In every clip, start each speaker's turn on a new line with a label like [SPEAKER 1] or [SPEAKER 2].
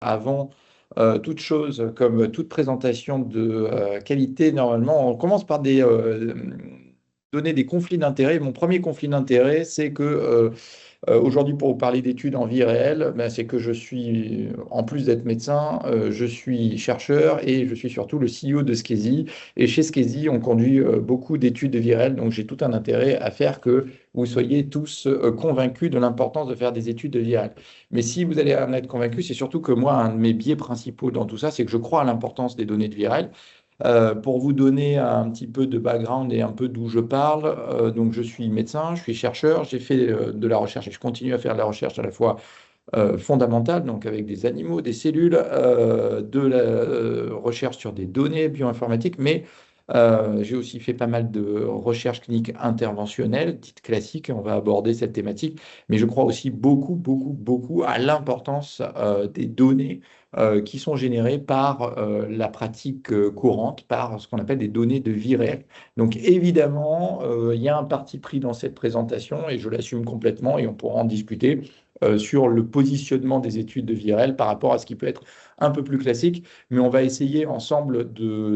[SPEAKER 1] Avant toute chose, comme toute présentation de qualité, normalement, on commence par donner des conflits d'intérêts. Mon premier conflit d'intérêt, c'est que aujourd'hui, pour vous parler d'études en vie réelle, ben, c'est que je suis, en plus d'être médecin, je suis chercheur et je suis surtout le CEO de Skesi. Et chez Skesi, on conduit beaucoup d'études de vie réelle, donc j'ai tout un intérêt à faire que vous soyez tous convaincus de l'importance de faire des études de vie réelle. Mais si vous allez en être convaincus, c'est surtout que moi, un de mes biais principaux dans tout ça, c'est que je crois à l'importance des données de vie réelle. Pour vous donner un petit peu de background et un peu d'où je parle, donc je suis médecin, je suis chercheur, j'ai fait de la recherche et je continue à faire de la recherche à la fois fondamentale, donc avec des animaux, des cellules, de la recherche sur des données bioinformatiques, mais j'ai aussi fait pas mal de recherche clinique interventionnelle, dite classique, et on va aborder cette thématique, mais je crois aussi beaucoup, beaucoup, beaucoup à l'importance des données qui sont générées par la pratique courante, par ce qu'on appelle des données de vie réelle. Donc évidemment, il y a un parti pris dans cette présentation et je l'assume complètement et on pourra en discuter sur le positionnement des études de vie réelle par rapport à ce qui peut être un peu plus classique, mais on va essayer ensemble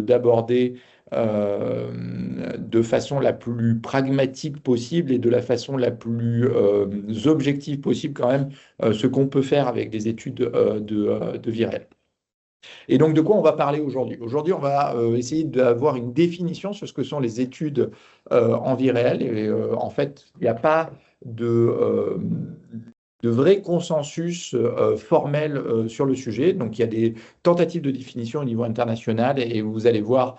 [SPEAKER 1] d'aborder de façon la plus pragmatique possible et de la façon la plus objective possible quand même ce qu'on peut faire avec des études de vie réelle. Et donc, de quoi on va parler aujourd'hui? Aujourd'hui, on va essayer d'avoir une définition sur ce que sont les études en vie réelle. Et en fait, il n'y a pas de vrai consensus formel sur le sujet. Donc, il y a des tentatives de définition au niveau international et vous allez voir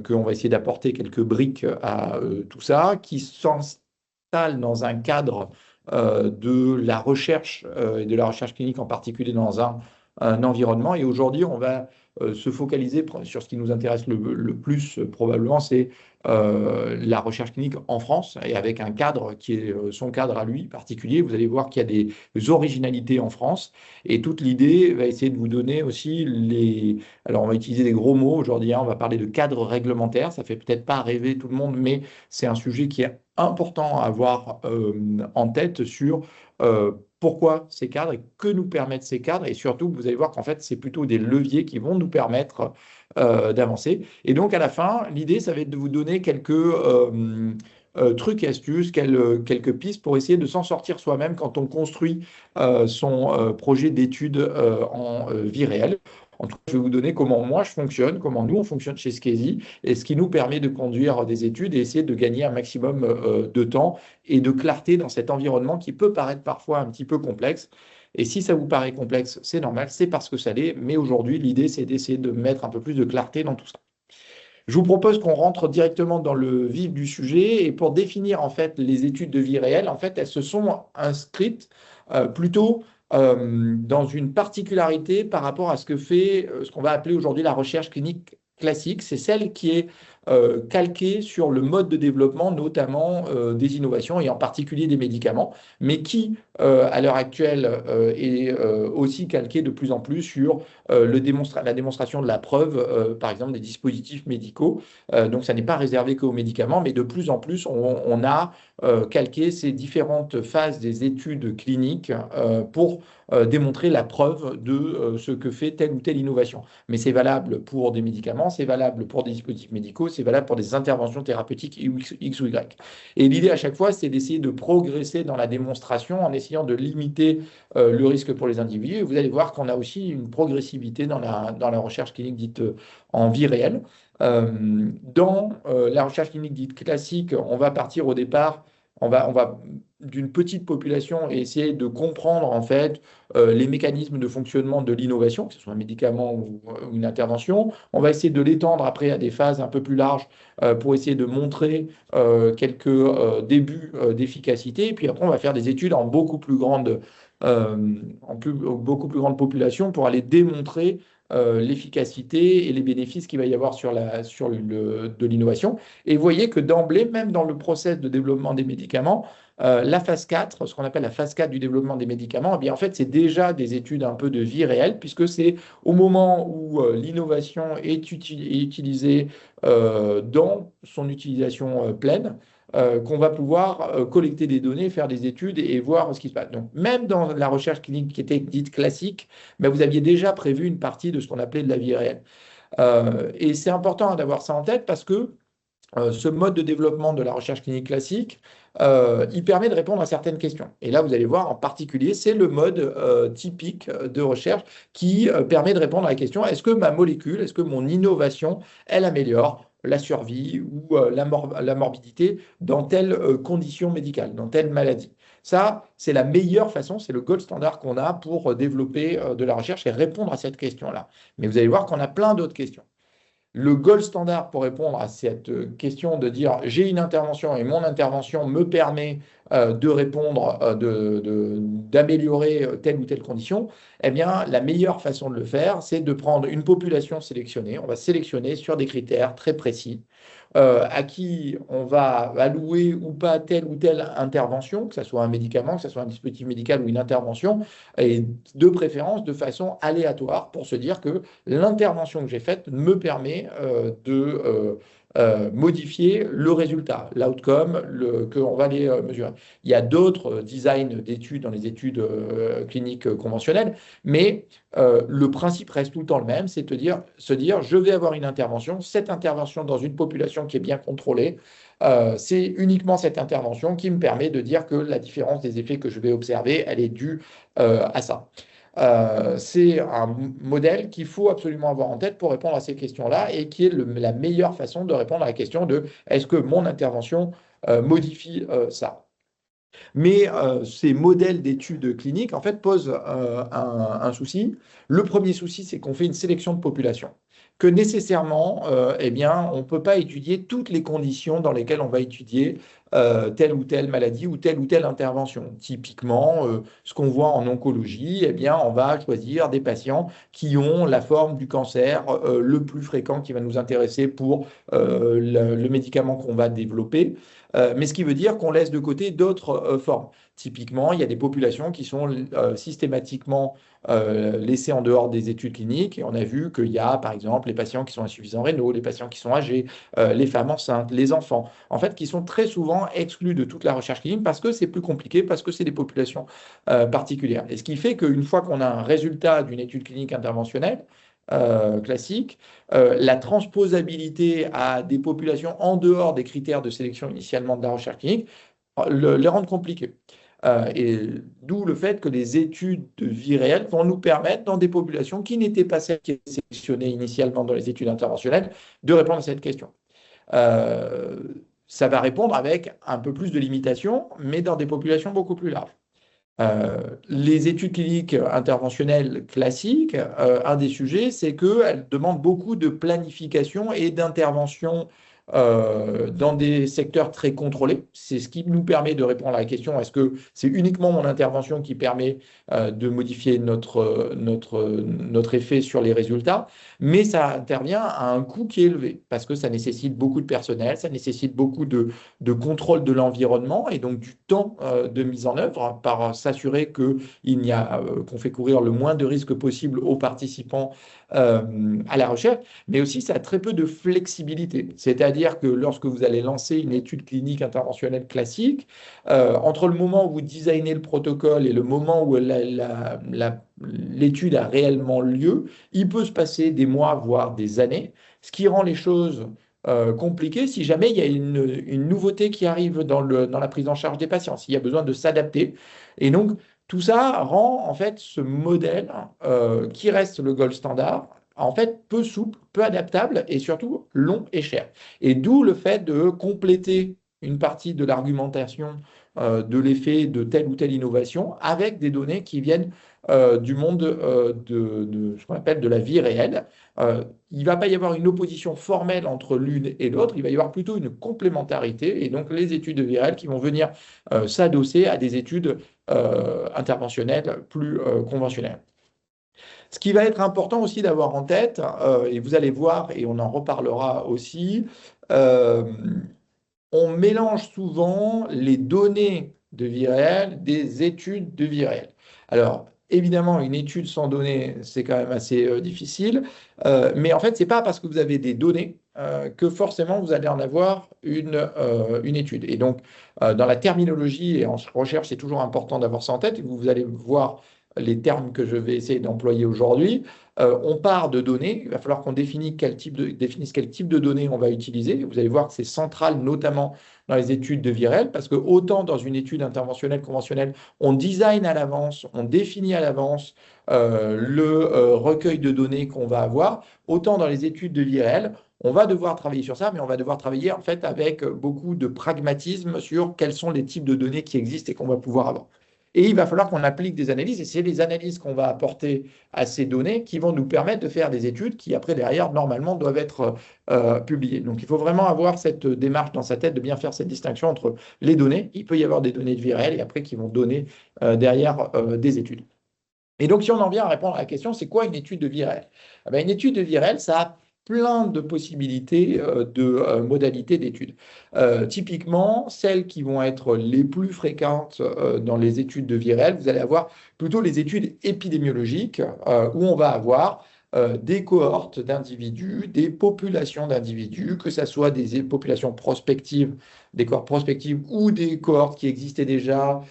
[SPEAKER 1] qu'on va essayer d'apporter quelques briques à tout ça qui s'installe dans un cadre de la recherche et de la recherche clinique en particulier dans un environnement. Et aujourd'hui, on va se focaliser sur ce qui nous intéresse le plus probablement, c'est la recherche clinique en France et avec un cadre qui est son cadre à lui particulier. Vous allez voir qu'il y a des originalités en France et toute l'idée va essayer de vous donner aussi les... Alors on va utiliser des gros mots aujourd'hui, hein, on va parler de cadre réglementaire, ça fait peut-être pas rêver tout le monde, mais c'est un sujet qui est important à avoir en tête sur pourquoi ces cadres et que nous permettent ces cadres. Et surtout, vous allez voir qu'en fait, c'est plutôt des leviers qui vont nous permettre d'avancer. Et donc, à la fin, l'idée, ça va être de vous donner quelques trucs et astuces, quelques pistes pour essayer de s'en sortir soi-même quand on construit son projet d'études en vie réelle. En tout cas, je vais vous donner comment moi je fonctionne, comment nous on fonctionne chez Skesi, et ce qui nous permet de conduire des études et essayer de gagner un maximum de temps et de clarté dans cet environnement qui peut paraître parfois un petit peu complexe. Et si ça vous paraît complexe, c'est normal, c'est parce que ça l'est. Mais aujourd'hui, l'idée, c'est d'essayer de mettre un peu plus de clarté dans tout ça. Je vous propose qu'on rentre directement dans le vif du sujet. Et pour définir en fait les études de vie réelle, en fait, elles se sont inscrites plutôt dans une particularité par rapport à ce que fait ce qu'on va appeler aujourd'hui la recherche clinique classique. C'est celle qui est calquée sur le mode de développement, notamment des innovations et en particulier des médicaments, mais qui, à l'heure actuelle, est aussi calquée de plus en plus sur la démonstration de la preuve, par exemple, des dispositifs médicaux. Donc, ça n'est pas réservé qu'aux médicaments, mais de plus en plus, on a calqué ces différentes phases des études cliniques pour démontrer la preuve de ce que fait telle ou telle innovation. Mais c'est valable pour des médicaments, c'est valable pour des dispositifs médicaux, c'est valable pour des interventions thérapeutiques X ou Y. Et l'idée à chaque fois, c'est d'essayer de progresser dans la démonstration en essayant de limiter le risque pour les individus. Et vous allez voir qu'on a aussi une progressivité dans la recherche clinique dite en vie réelle. Dans la recherche clinique dite classique, on va partir au départ, on va d'une petite population et essayer de comprendre en fait les mécanismes de fonctionnement de l'innovation, que ce soit un médicament ou une intervention. On va essayer de l'étendre après à des phases un peu plus larges pour essayer de montrer quelques débuts d'efficacité. Et puis après, on va faire des études en beaucoup plus grande population pour aller démontrer l'efficacité et les bénéfices qu'il va y avoir de l'innovation. Et vous voyez que d'emblée, même dans le process de développement des médicaments, la phase 4, ce qu'on appelle la phase 4 du développement des médicaments, eh bien, en fait, c'est déjà des études un peu de vie réelle, puisque c'est au moment où l'innovation est utilisée dans son utilisation pleine, qu'on va pouvoir collecter des données, faire des études et voir ce qui se passe. Donc, même dans la recherche clinique qui était dite classique, ben, vous aviez déjà prévu une partie de ce qu'on appelait de la vie réelle. Et c'est important d'avoir ça en tête parce que ce mode de développement de la recherche clinique classique, il permet de répondre à certaines questions. Et là, vous allez voir en particulier, c'est le mode typique de recherche qui permet de répondre à la question, est-ce que ma molécule, est-ce que mon innovation, elle améliore la survie ou la morbidité dans telle condition médicale, dans telle maladie. Ça, c'est la meilleure façon, c'est le gold standard qu'on a pour développer de la recherche et répondre à cette question-là. Mais vous allez voir qu'on a plein d'autres questions. Le gold standard pour répondre à cette question de dire j'ai une intervention et mon intervention me permet de répondre, d'améliorer telle ou telle condition, eh bien, la meilleure façon de le faire, c'est de prendre une population sélectionnée. On va sélectionner sur des critères très précis à qui on va allouer ou pas telle ou telle intervention, que ce soit un médicament, que ce soit un dispositif médical ou une intervention, et de préférence de façon aléatoire pour se dire que l'intervention que j'ai faite me permet de modifier le résultat, l'outcome qu'on va aller mesurer. Il y a d'autres designs d'études dans les études cliniques conventionnelles, mais le principe reste tout le temps le même, c'est se dire, je vais avoir une intervention, cette intervention dans une population qui est bien contrôlée, c'est uniquement cette intervention qui me permet de dire que la différence des effets que je vais observer, elle est due à ça. C'est un modèle qu'il faut absolument avoir en tête pour répondre à ces questions-là et qui est la meilleure façon de répondre à la question de est-ce que mon intervention modifie ça? Mais ces modèles d'études cliniques, en fait, posent un souci. Le premier souci, c'est qu'on fait une sélection de population. Que nécessairement, eh bien, on ne peut pas étudier toutes les conditions dans lesquelles on va étudier telle ou telle maladie ou telle intervention. Typiquement, ce qu'on voit en oncologie, eh bien, on va choisir des patients qui ont la forme du cancer le plus fréquent qui va nous intéresser pour le médicament qu'on va développer. Mais ce qui veut dire qu'on laisse de côté d'autres formes. Typiquement, il y a des populations qui sont systématiquement laissées en dehors des études cliniques. Et on a vu qu'il y a, par exemple, les patients qui sont insuffisants rénaux, les patients qui sont âgés, les femmes enceintes, les enfants, en fait, qui sont très souvent exclus de toute la recherche clinique parce que c'est plus compliqué, parce que c'est des populations particulières. Et ce qui fait qu'une fois qu'on a un résultat d'une étude clinique interventionnelle, classique, la transposabilité à des populations en dehors des critères de sélection initialement de la recherche clinique les rendent compliquées. Et d'où le fait que les études de vie réelle vont nous permettre, dans des populations qui n'étaient pas celles qui étaient sélectionnées initialement dans les études interventionnelles, de répondre à cette question. Euh, Ça va répondre avec un peu plus de limitations, mais dans des populations beaucoup plus larges. Les études cliniques interventionnelles classiques, un des sujets, c'est qu'elles demandent beaucoup de planification et d'intervention dans des secteurs très contrôlés. C'est ce qui nous permet de répondre à la question, est-ce que c'est uniquement mon intervention qui permet de modifier notre effet sur les résultats? Mais ça intervient à un coût qui est élevé, parce que ça nécessite beaucoup de personnel, ça nécessite beaucoup de contrôle de l'environnement et donc du temps de mise en œuvre par s'assurer qu'on fait courir le moins de risques possible aux participants à la recherche, mais aussi ça a très peu de flexibilité. C'est-à-dire que lorsque vous allez lancer une étude clinique interventionnelle classique, entre le moment où vous designez le protocole et le moment où l'étude a réellement lieu, il peut se passer des mois, voire des années, ce qui rend les choses compliquées si jamais il y a une nouveauté qui arrive dans la prise en charge des patients, s'il y a besoin de s'adapter. Et donc, tout ça rend en fait ce modèle qui reste le gold standard en fait peu souple, peu adaptable et surtout long et cher. Et d'où le fait de compléter une partie de l'argumentation de l'effet de telle ou telle innovation avec des données qui viennent du monde de ce qu'on appelle de la vie réelle. Il ne va pas y avoir une opposition formelle entre l'une et l'autre, il va y avoir plutôt une complémentarité et donc les études de vie réelle qui vont venir s'adosser à des études interventionnelles plus conventionnelles. Ce qui va être important aussi d'avoir en tête, et vous allez voir, et on en reparlera aussi, euh, on mélange souvent les données de vie réelle des études de vie réelle. Alors, évidemment, une étude sans données, c'est quand même assez difficile, mais en fait, ce n'est pas parce que vous avez des données que forcément vous allez en avoir une étude. Et donc, dans la terminologie et en recherche, c'est toujours important d'avoir ça en tête. Vous allez voir les termes que je vais essayer d'employer aujourd'hui. On part de données, il va falloir qu'on définisse quel type de données on va utiliser. Vous allez voir que c'est central, notamment dans les études de VIREL, parce que autant dans une étude interventionnelle conventionnelle, on design à l'avance, on définit à l'avance le recueil de données qu'on va avoir, autant dans les études de VIREL, on va devoir travailler sur ça, mais on va devoir travailler en fait avec beaucoup de pragmatisme sur quels sont les types de données qui existent et qu'on va pouvoir avoir. Et il va falloir qu'on applique des analyses, et c'est les analyses qu'on va apporter à ces données qui vont nous permettre de faire des études qui, après, derrière, normalement, doivent être publiées. Donc, il faut vraiment avoir cette démarche dans sa tête de bien faire cette distinction entre les données. Il peut y avoir des données de vie réelle et après qui vont donner derrière des études. Et donc, si on en vient à répondre à la question, c'est quoi une étude de vie réelle? Eh bien, une étude de vie réelle, ça a plein de possibilités de modalités d'études. Typiquement, celles qui vont être les plus fréquentes dans les études de vie réelle, vous allez avoir plutôt les études épidémiologiques où on va avoir des cohortes d'individus, des populations d'individus, que ce soit des populations prospectives, des cohortes prospectives ou des cohortes qui existaient déjà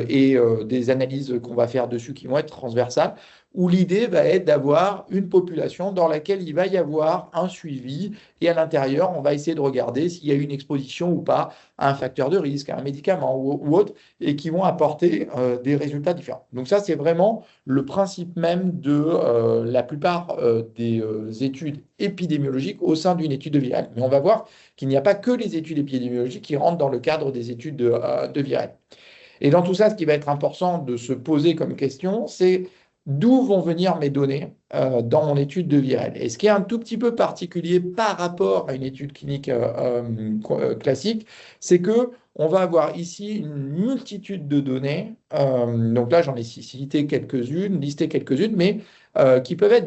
[SPEAKER 1] et des analyses qu'on va faire dessus qui vont être transversales, où l'idée va être d'avoir une population dans laquelle il va y avoir un suivi et à l'intérieur, on va essayer de regarder s'il y a une exposition ou pas à un facteur de risque, à un médicament ou autre, et qui vont apporter des résultats différents. Donc ça, c'est vraiment le principe même de la plupart des études épidémiologiques au sein d'une étude de virale. Mais on va voir qu'il n'y a pas que les études épidémiologiques qui rentrent dans le cadre des études de virale. Et dans tout ça, ce qui va être important de se poser comme question, c'est d'où vont venir mes données dans mon étude de virale. Et ce qui est un tout petit peu particulier par rapport à une étude clinique classique, c'est que on va avoir ici une multitude de données. Donc là, j'en ai cité quelques-unes, listé quelques-unes, mais qui peuvent être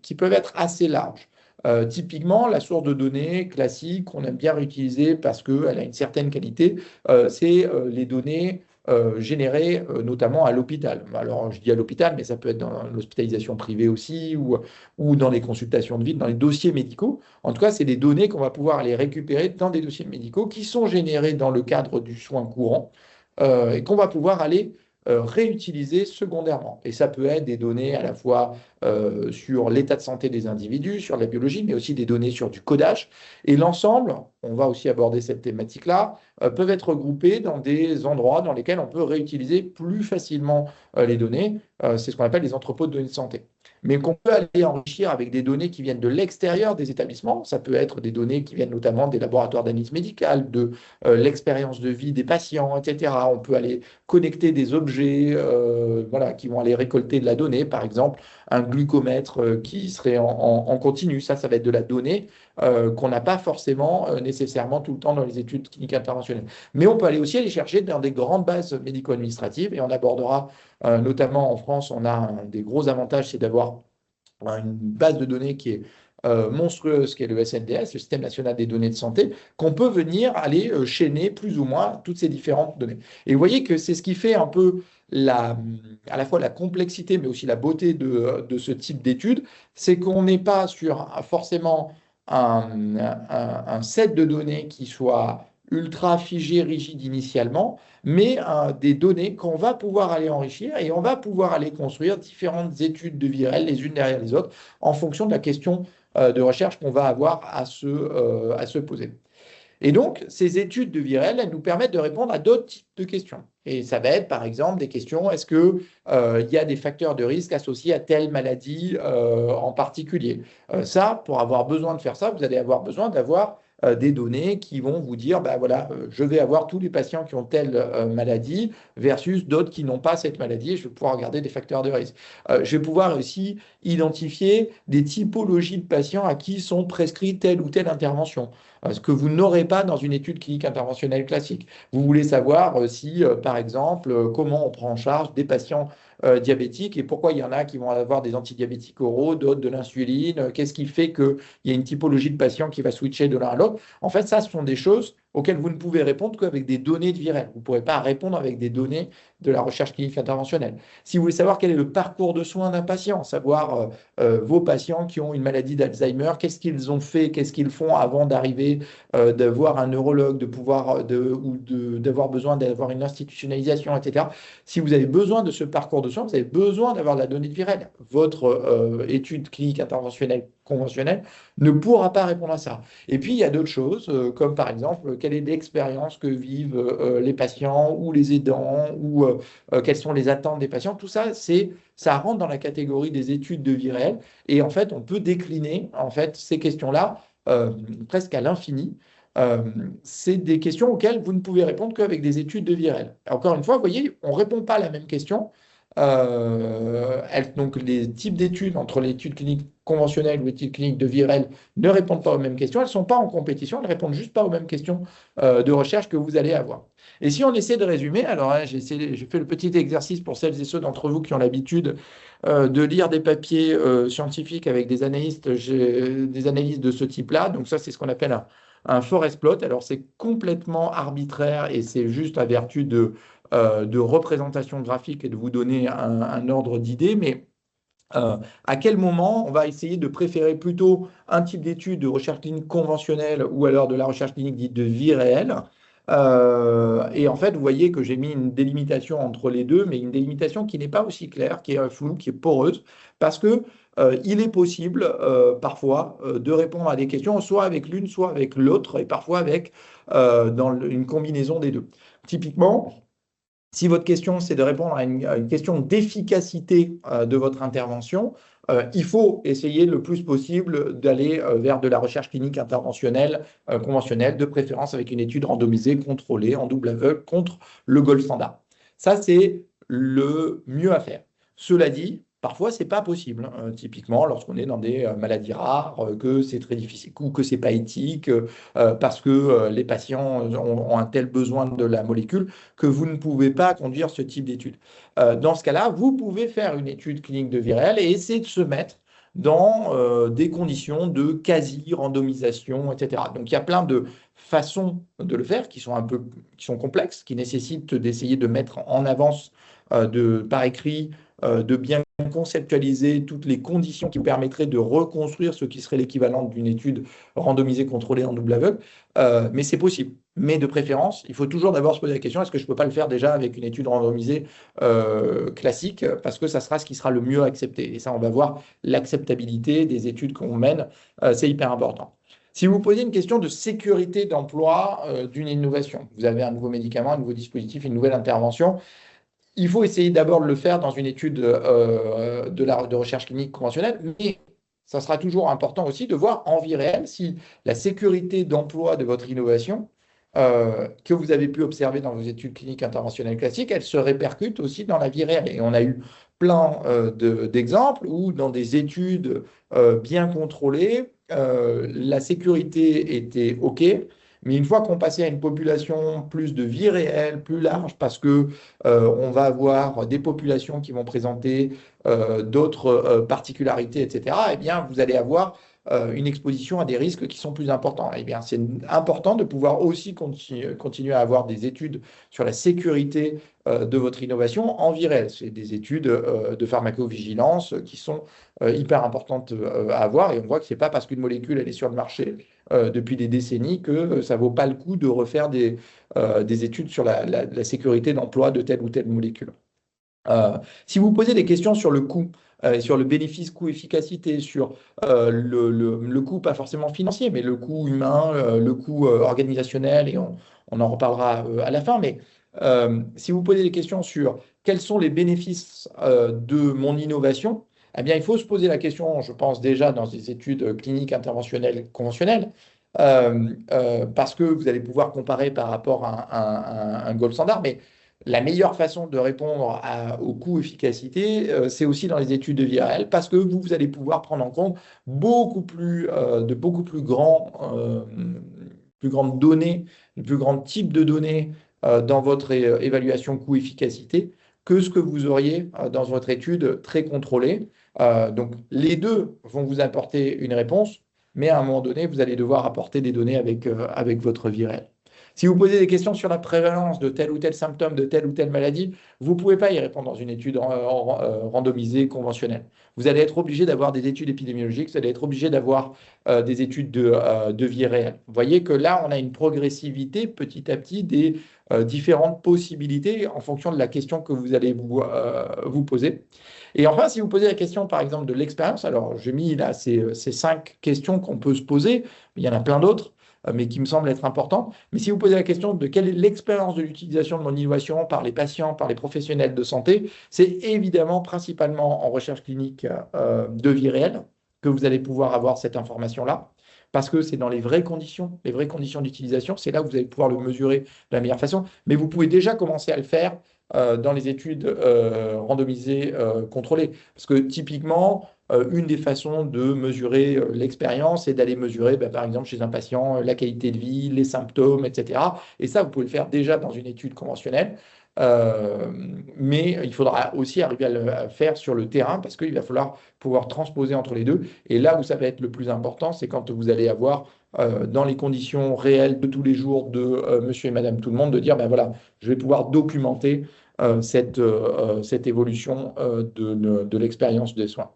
[SPEAKER 1] qui peuvent être assez larges. Typiquement, la source de données classique qu'on aime bien réutiliser parce qu'elle a une certaine qualité, c'est les données générées notamment à l'hôpital. Alors, je dis à l'hôpital, mais ça peut être dans l'hospitalisation privée aussi ou dans les consultations de ville, dans les dossiers médicaux. En tout cas, c'est des données qu'on va pouvoir aller récupérer dans des dossiers médicaux qui sont générés dans le cadre du soin courant et qu'on va pouvoir aller réutiliser secondairement. Et ça peut être des données à la fois sur l'état de santé des individus, sur la biologie, mais aussi des données sur du codage. Et l'ensemble, on va aussi aborder cette thématique-là, peuvent être regroupés dans des endroits dans lesquels on peut réutiliser plus facilement les données. C'est ce qu'on appelle les entrepôts de données de santé. Mais qu'on peut aller enrichir avec des données qui viennent de l'extérieur des établissements. Ça peut être des données qui viennent notamment des laboratoires d'analyse médicale, de l'expérience de vie des patients, etc. On peut aller connecter des objets voilà, qui vont aller récolter de la donnée, par exemple un glucomètre qui serait en continu. Ça va être de la donnée qu'on n'a pas forcément nécessairement tout le temps dans les études cliniques interventionnelles. Mais on peut aller aussi aller chercher dans des grandes bases médico-administratives et on abordera notamment en France, on a un des gros avantages, c'est d'avoir une base de données qui est monstrueuse, qui est le SNDS, le Système national des données de santé, qu'on peut venir aller chaîner plus ou moins toutes ces différentes données. Et vous voyez que c'est ce qui fait un peu à la fois la complexité, mais aussi la beauté de ce type d'études, c'est qu'on n'est pas sur forcément un set de données qui soit ultra figé, rigide initialement, mais des données qu'on va pouvoir aller enrichir et on va pouvoir aller construire différentes études de virales les unes derrière les autres en fonction de la question de recherche qu'on va avoir à se poser. Et donc, ces études de virales, elles nous permettent de répondre à d'autres types de questions. Et ça va être, par exemple, des questions, est-ce qu'il y a des facteurs de risque associés à telle maladie en particulier? Ça, pour avoir besoin de faire ça, vous allez avoir besoin d'avoir des données qui vont vous dire, bah voilà, je vais avoir tous les patients qui ont telle maladie versus d'autres qui n'ont pas cette maladie et je vais pouvoir regarder des facteurs de risque. Je vais pouvoir aussi identifier des typologies de patients à qui sont prescrites telle ou telle intervention, ce que vous n'aurez pas dans une étude clinique interventionnelle classique. Vous voulez savoir si, par exemple, comment on prend en charge des patients diabétiques et pourquoi il y en a qui vont avoir des antidiabétiques oraux, d'autres de l'insuline, qu'est-ce qui fait qu'il y a une typologie de patients qui va switcher de l'un à l'autre. En fait, ça, ce sont des choses auxquelles vous ne pouvez répondre qu'avec des données de VIREL. Vous ne pourrez pas répondre avec des données de la recherche clinique interventionnelle. Si vous voulez savoir quel est le parcours de soins d'un patient, savoir vos patients qui ont une maladie d'Alzheimer, qu'est-ce qu'ils ont fait, qu'est-ce qu'ils font avant d'arriver, de voir un neurologue, d'avoir besoin d'avoir une institutionnalisation, etc. Si vous avez besoin de ce parcours de soins, vous avez besoin d'avoir la donnée de VIREL. Votre étude clinique interventionnelle conventionnelle ne pourra pas répondre à ça. Et puis, il y a d'autres choses, comme par exemple, quelle est l'expérience que vivent les patients ou les aidants, ou quelles sont les attentes des patients. Tout ça, ça rentre dans la catégorie des études de vie réelle. Et en fait, on peut décliner en fait, ces questions-là presque à l'infini. Euh, c'est des questions auxquelles vous ne pouvez répondre qu'avec des études de vie réelle. Encore une fois, vous voyez, on ne répond pas à la même question. Donc, les types d'études entre l'étude clinique conventionnelle ou l'étude clinique de vie réelle ne répondent pas aux mêmes questions. Elles ne sont pas en compétition, elles ne répondent juste pas aux mêmes questions de recherche que vous allez avoir. Et si on essaie de résumer, alors hein, j'ai fait le petit exercice pour celles et ceux d'entre vous qui ont l'habitude de lire des papiers scientifiques avec des analystes, des analyses de ce type-là. Donc ça, c'est ce qu'on appelle un forest plot. Alors c'est complètement arbitraire et c'est juste à vertu de représentation graphique et de vous donner un ordre d'idée, mais à quel moment on va essayer de préférer plutôt un type d'étude de recherche clinique conventionnelle ou alors de la recherche clinique dite de vie réelle. Et en fait, vous voyez que j'ai mis une délimitation entre les deux, mais une délimitation qui n'est pas aussi claire, qui est floue, qui est poreuse, parce que il est possible parfois de répondre à des questions soit avec l'une, soit avec l'autre, et parfois avec une combinaison des deux. Typiquement, si votre question, c'est de répondre à une question d'efficacité de votre intervention, il faut essayer le plus possible d'aller vers de la recherche clinique interventionnelle conventionnelle, de préférence avec une étude randomisée, contrôlée, en double aveugle, contre le gold standard. Ça, c'est le mieux à faire. Cela dit, parfois, ce n'est pas possible. Typiquement, lorsqu'on est dans des maladies rares, que c'est très difficile, ou que ce n'est pas éthique, parce que les patients ont un tel besoin de la molécule que vous ne pouvez pas conduire ce type d'étude. Dans ce cas-là, vous pouvez faire une étude clinique de vie réelle et essayer de se mettre dans des conditions de quasi-randomisation, etc. Donc, il y a plein de façons de le faire qui sont complexes, qui nécessitent d'essayer de mettre en avance par écrit, de bien conceptualiser toutes les conditions qui vous permettraient de reconstruire ce qui serait l'équivalent d'une étude randomisée contrôlée en double aveugle. Mais c'est possible. Mais de préférence, il faut toujours d'abord se poser la question, est-ce que je ne peux pas le faire déjà avec une étude randomisée classique, parce que ça sera ce qui sera le mieux accepté. Et ça, on va voir l'acceptabilité des études qu'on mène, c'est hyper important. Si vous posez une question de sécurité d'emploi d'une innovation, vous avez un nouveau médicament, un nouveau dispositif, une nouvelle intervention, il faut essayer d'abord de le faire dans une étude de recherche clinique conventionnelle, mais ça sera toujours important aussi de voir en vie réelle si la sécurité d'emploi de votre innovation que vous avez pu observer dans vos études cliniques interventionnelles classiques, elle se répercute aussi dans la vie réelle. Et on a eu plein d'exemples où dans des études bien contrôlées, la sécurité était OK, mais une fois qu'on passait à une population plus de vie réelle, plus large, parce que on va avoir des populations qui vont présenter d'autres particularités, etc., eh bien, vous allez avoir une exposition à des risques qui sont plus importants. Eh bien, c'est important de pouvoir aussi continuer à avoir des études sur la sécurité de votre innovation en vie réelle. C'est des études de pharmacovigilance qui sont hyper importantes à avoir, et on voit que ce n'est pas parce qu'une molécule elle est sur le marché depuis des décennies que ça ne vaut pas le coup de refaire des études sur la sécurité d'emploi de telle ou telle molécule. Si vous posez des questions sur le coût, sur le bénéfice coût-efficacité, sur le coût, pas forcément financier, mais le coût humain, le coût organisationnel, et on en reparlera à la fin, mais si vous posez des questions sur quels sont les bénéfices de mon innovation, eh bien, il faut se poser la question, je pense déjà dans des études cliniques interventionnelles conventionnelles, parce que vous allez pouvoir comparer par rapport à un gold standard, mais la meilleure façon de répondre au coût-efficacité, c'est aussi dans les études de vie réelle, parce que vous allez pouvoir prendre en compte beaucoup plus plus grandes données, de plus grands types de données dans votre évaluation coût-efficacité que ce que vous auriez dans votre étude très contrôlée. Donc, les deux vont vous apporter une réponse, mais à un moment donné, vous allez devoir apporter des données avec votre vie réelle. Si vous posez des questions sur la prévalence de tel ou tel symptôme, de telle ou telle maladie, vous ne pouvez pas y répondre dans une étude randomisée conventionnelle. Vous allez être obligé d'avoir des études épidémiologiques, vous allez être obligé d'avoir des études de vie réelle. Vous voyez que là, on a une progressivité petit à petit des différentes possibilités en fonction de la question que vous allez vous poser. Et enfin, si vous posez la question, par exemple, de l'expérience, alors j'ai mis là ces 5 questions qu'on peut se poser, mais il y en a plein d'autres, mais qui me semblent être importantes. Mais si vous posez la question de quelle est l'expérience de l'utilisation de mon innovation par les patients, par les professionnels de santé, c'est évidemment principalement en recherche clinique de vie réelle que vous allez pouvoir avoir cette information-là. Parce que c'est dans les vraies conditions d'utilisation, c'est là où vous allez pouvoir le mesurer de la meilleure façon. Mais vous pouvez déjà commencer à le faire dans les études randomisées contrôlées. Parce que typiquement, une des façons de mesurer l'expérience, c'est d'aller mesurer, par exemple, chez un patient, la qualité de vie, les symptômes, etc. Et ça, vous pouvez le faire déjà dans une étude conventionnelle. Euh, mais il faudra aussi arriver à le faire sur le terrain parce qu'il va falloir pouvoir transposer entre les deux. Et là où ça va être le plus important, c'est quand vous allez avoir dans les conditions réelles de tous les jours de monsieur et madame tout le monde, de dire, ben voilà, je vais pouvoir documenter cette évolution de l'expérience des soins.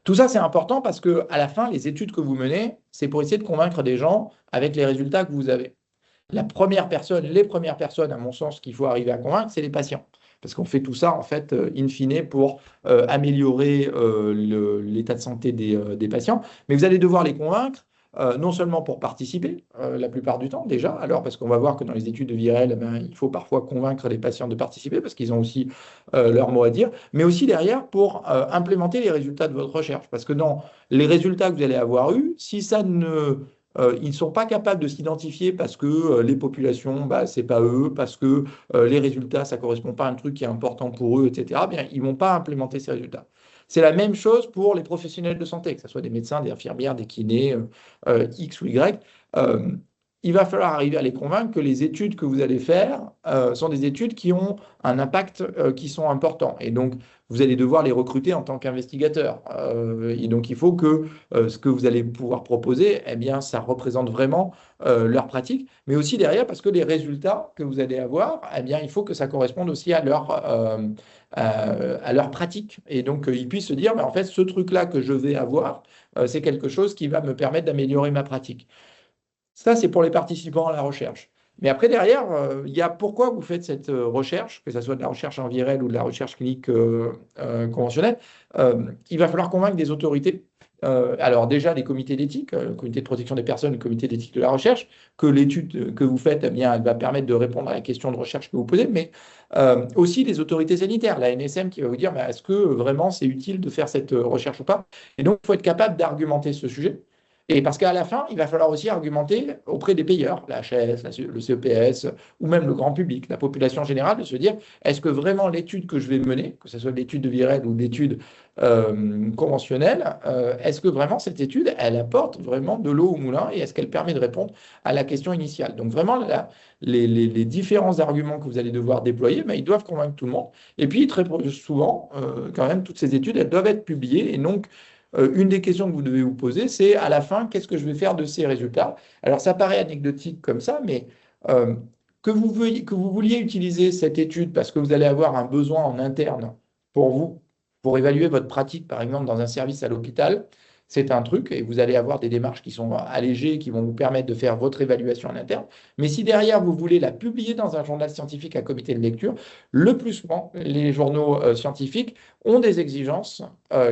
[SPEAKER 1] Tout ça, c'est important parce que à la fin, les études que vous menez, c'est pour essayer de convaincre des gens avec les résultats que vous avez. Les premières personnes, à mon sens, qu'il faut arriver à convaincre, c'est les patients. Parce qu'on fait tout ça, en fait, in fine, pour améliorer l'état de santé des patients. Mais vous allez devoir les convaincre, non seulement pour participer, la plupart du temps déjà, alors parce qu'on va voir que dans les études de vie réelle, il faut parfois convaincre les patients de participer, parce qu'ils ont aussi leur mot à dire, mais aussi derrière pour implémenter les résultats de votre recherche. Parce que dans les résultats que vous allez avoir eus, si ça ne ils ne sont pas capables de s'identifier parce que les populations, c'est pas eux, parce que les résultats, ça correspond pas à un truc qui est important pour eux, etc. Bien, ils vont pas implémenter ces résultats. C'est la même chose pour les professionnels de santé, que ce soit des médecins, des infirmières, des kinés, X ou Y. Euh, il va falloir arriver à les convaincre que les études que vous allez faire sont des études qui ont un impact qui sont importants. Et donc, vous allez devoir les recruter en tant qu'investigateurs. Et donc, il faut que ce que vous allez pouvoir proposer, eh bien, ça représente vraiment leur pratique, mais aussi derrière, parce que les résultats que vous allez avoir, eh bien, il faut que ça corresponde aussi à leur pratique. Et donc, ils puissent se dire, mais en fait, ce truc-là que je vais avoir, c'est quelque chose qui va me permettre d'améliorer ma pratique. Ça, c'est pour les participants à la recherche. Mais après, derrière, il y a pourquoi vous faites cette recherche, que ce soit de la recherche en virale ou de la recherche clinique conventionnelle. Il va falloir convaincre des autorités. Alors déjà, les comités d'éthique, le comité de protection des personnes, le comité d'éthique de la recherche, que l'étude que vous faites, eh bien, elle va permettre de répondre à la question de recherche que vous posez, mais aussi les autorités sanitaires, la NSM qui va vous dire, est-ce que vraiment c'est utile de faire cette recherche ou pas? Et donc, il faut être capable d'argumenter ce sujet. Et parce qu'à la fin, il va falloir aussi argumenter auprès des payeurs, la HAS, le CEPS, ou même le grand public, la population générale, de se dire, est-ce que vraiment l'étude que je vais mener, que ce soit l'étude de Virel ou l'étude conventionnelle, est-ce que vraiment cette étude, elle apporte vraiment de l'eau au moulin et est-ce qu'elle permet de répondre à la question initiale? Donc vraiment, les différents arguments que vous allez devoir déployer, ils doivent convaincre tout le monde. Et puis, très souvent, quand même, toutes ces études, elles doivent être publiées et donc, une des questions que vous devez vous poser, c'est à la fin, qu'est-ce que je vais faire de ces résultats? Alors, ça paraît anecdotique comme ça, mais euh, que vous vouliez utiliser cette étude parce que vous allez avoir un besoin en interne pour vous, pour évaluer votre pratique, par exemple, dans un service à l'hôpital, c'est un truc, et vous allez avoir des démarches qui sont allégées, qui vont vous permettre de faire votre évaluation en interne. Mais si derrière, vous voulez la publier dans un journal scientifique à comité de lecture, le plus souvent, les journaux scientifiques ont des exigences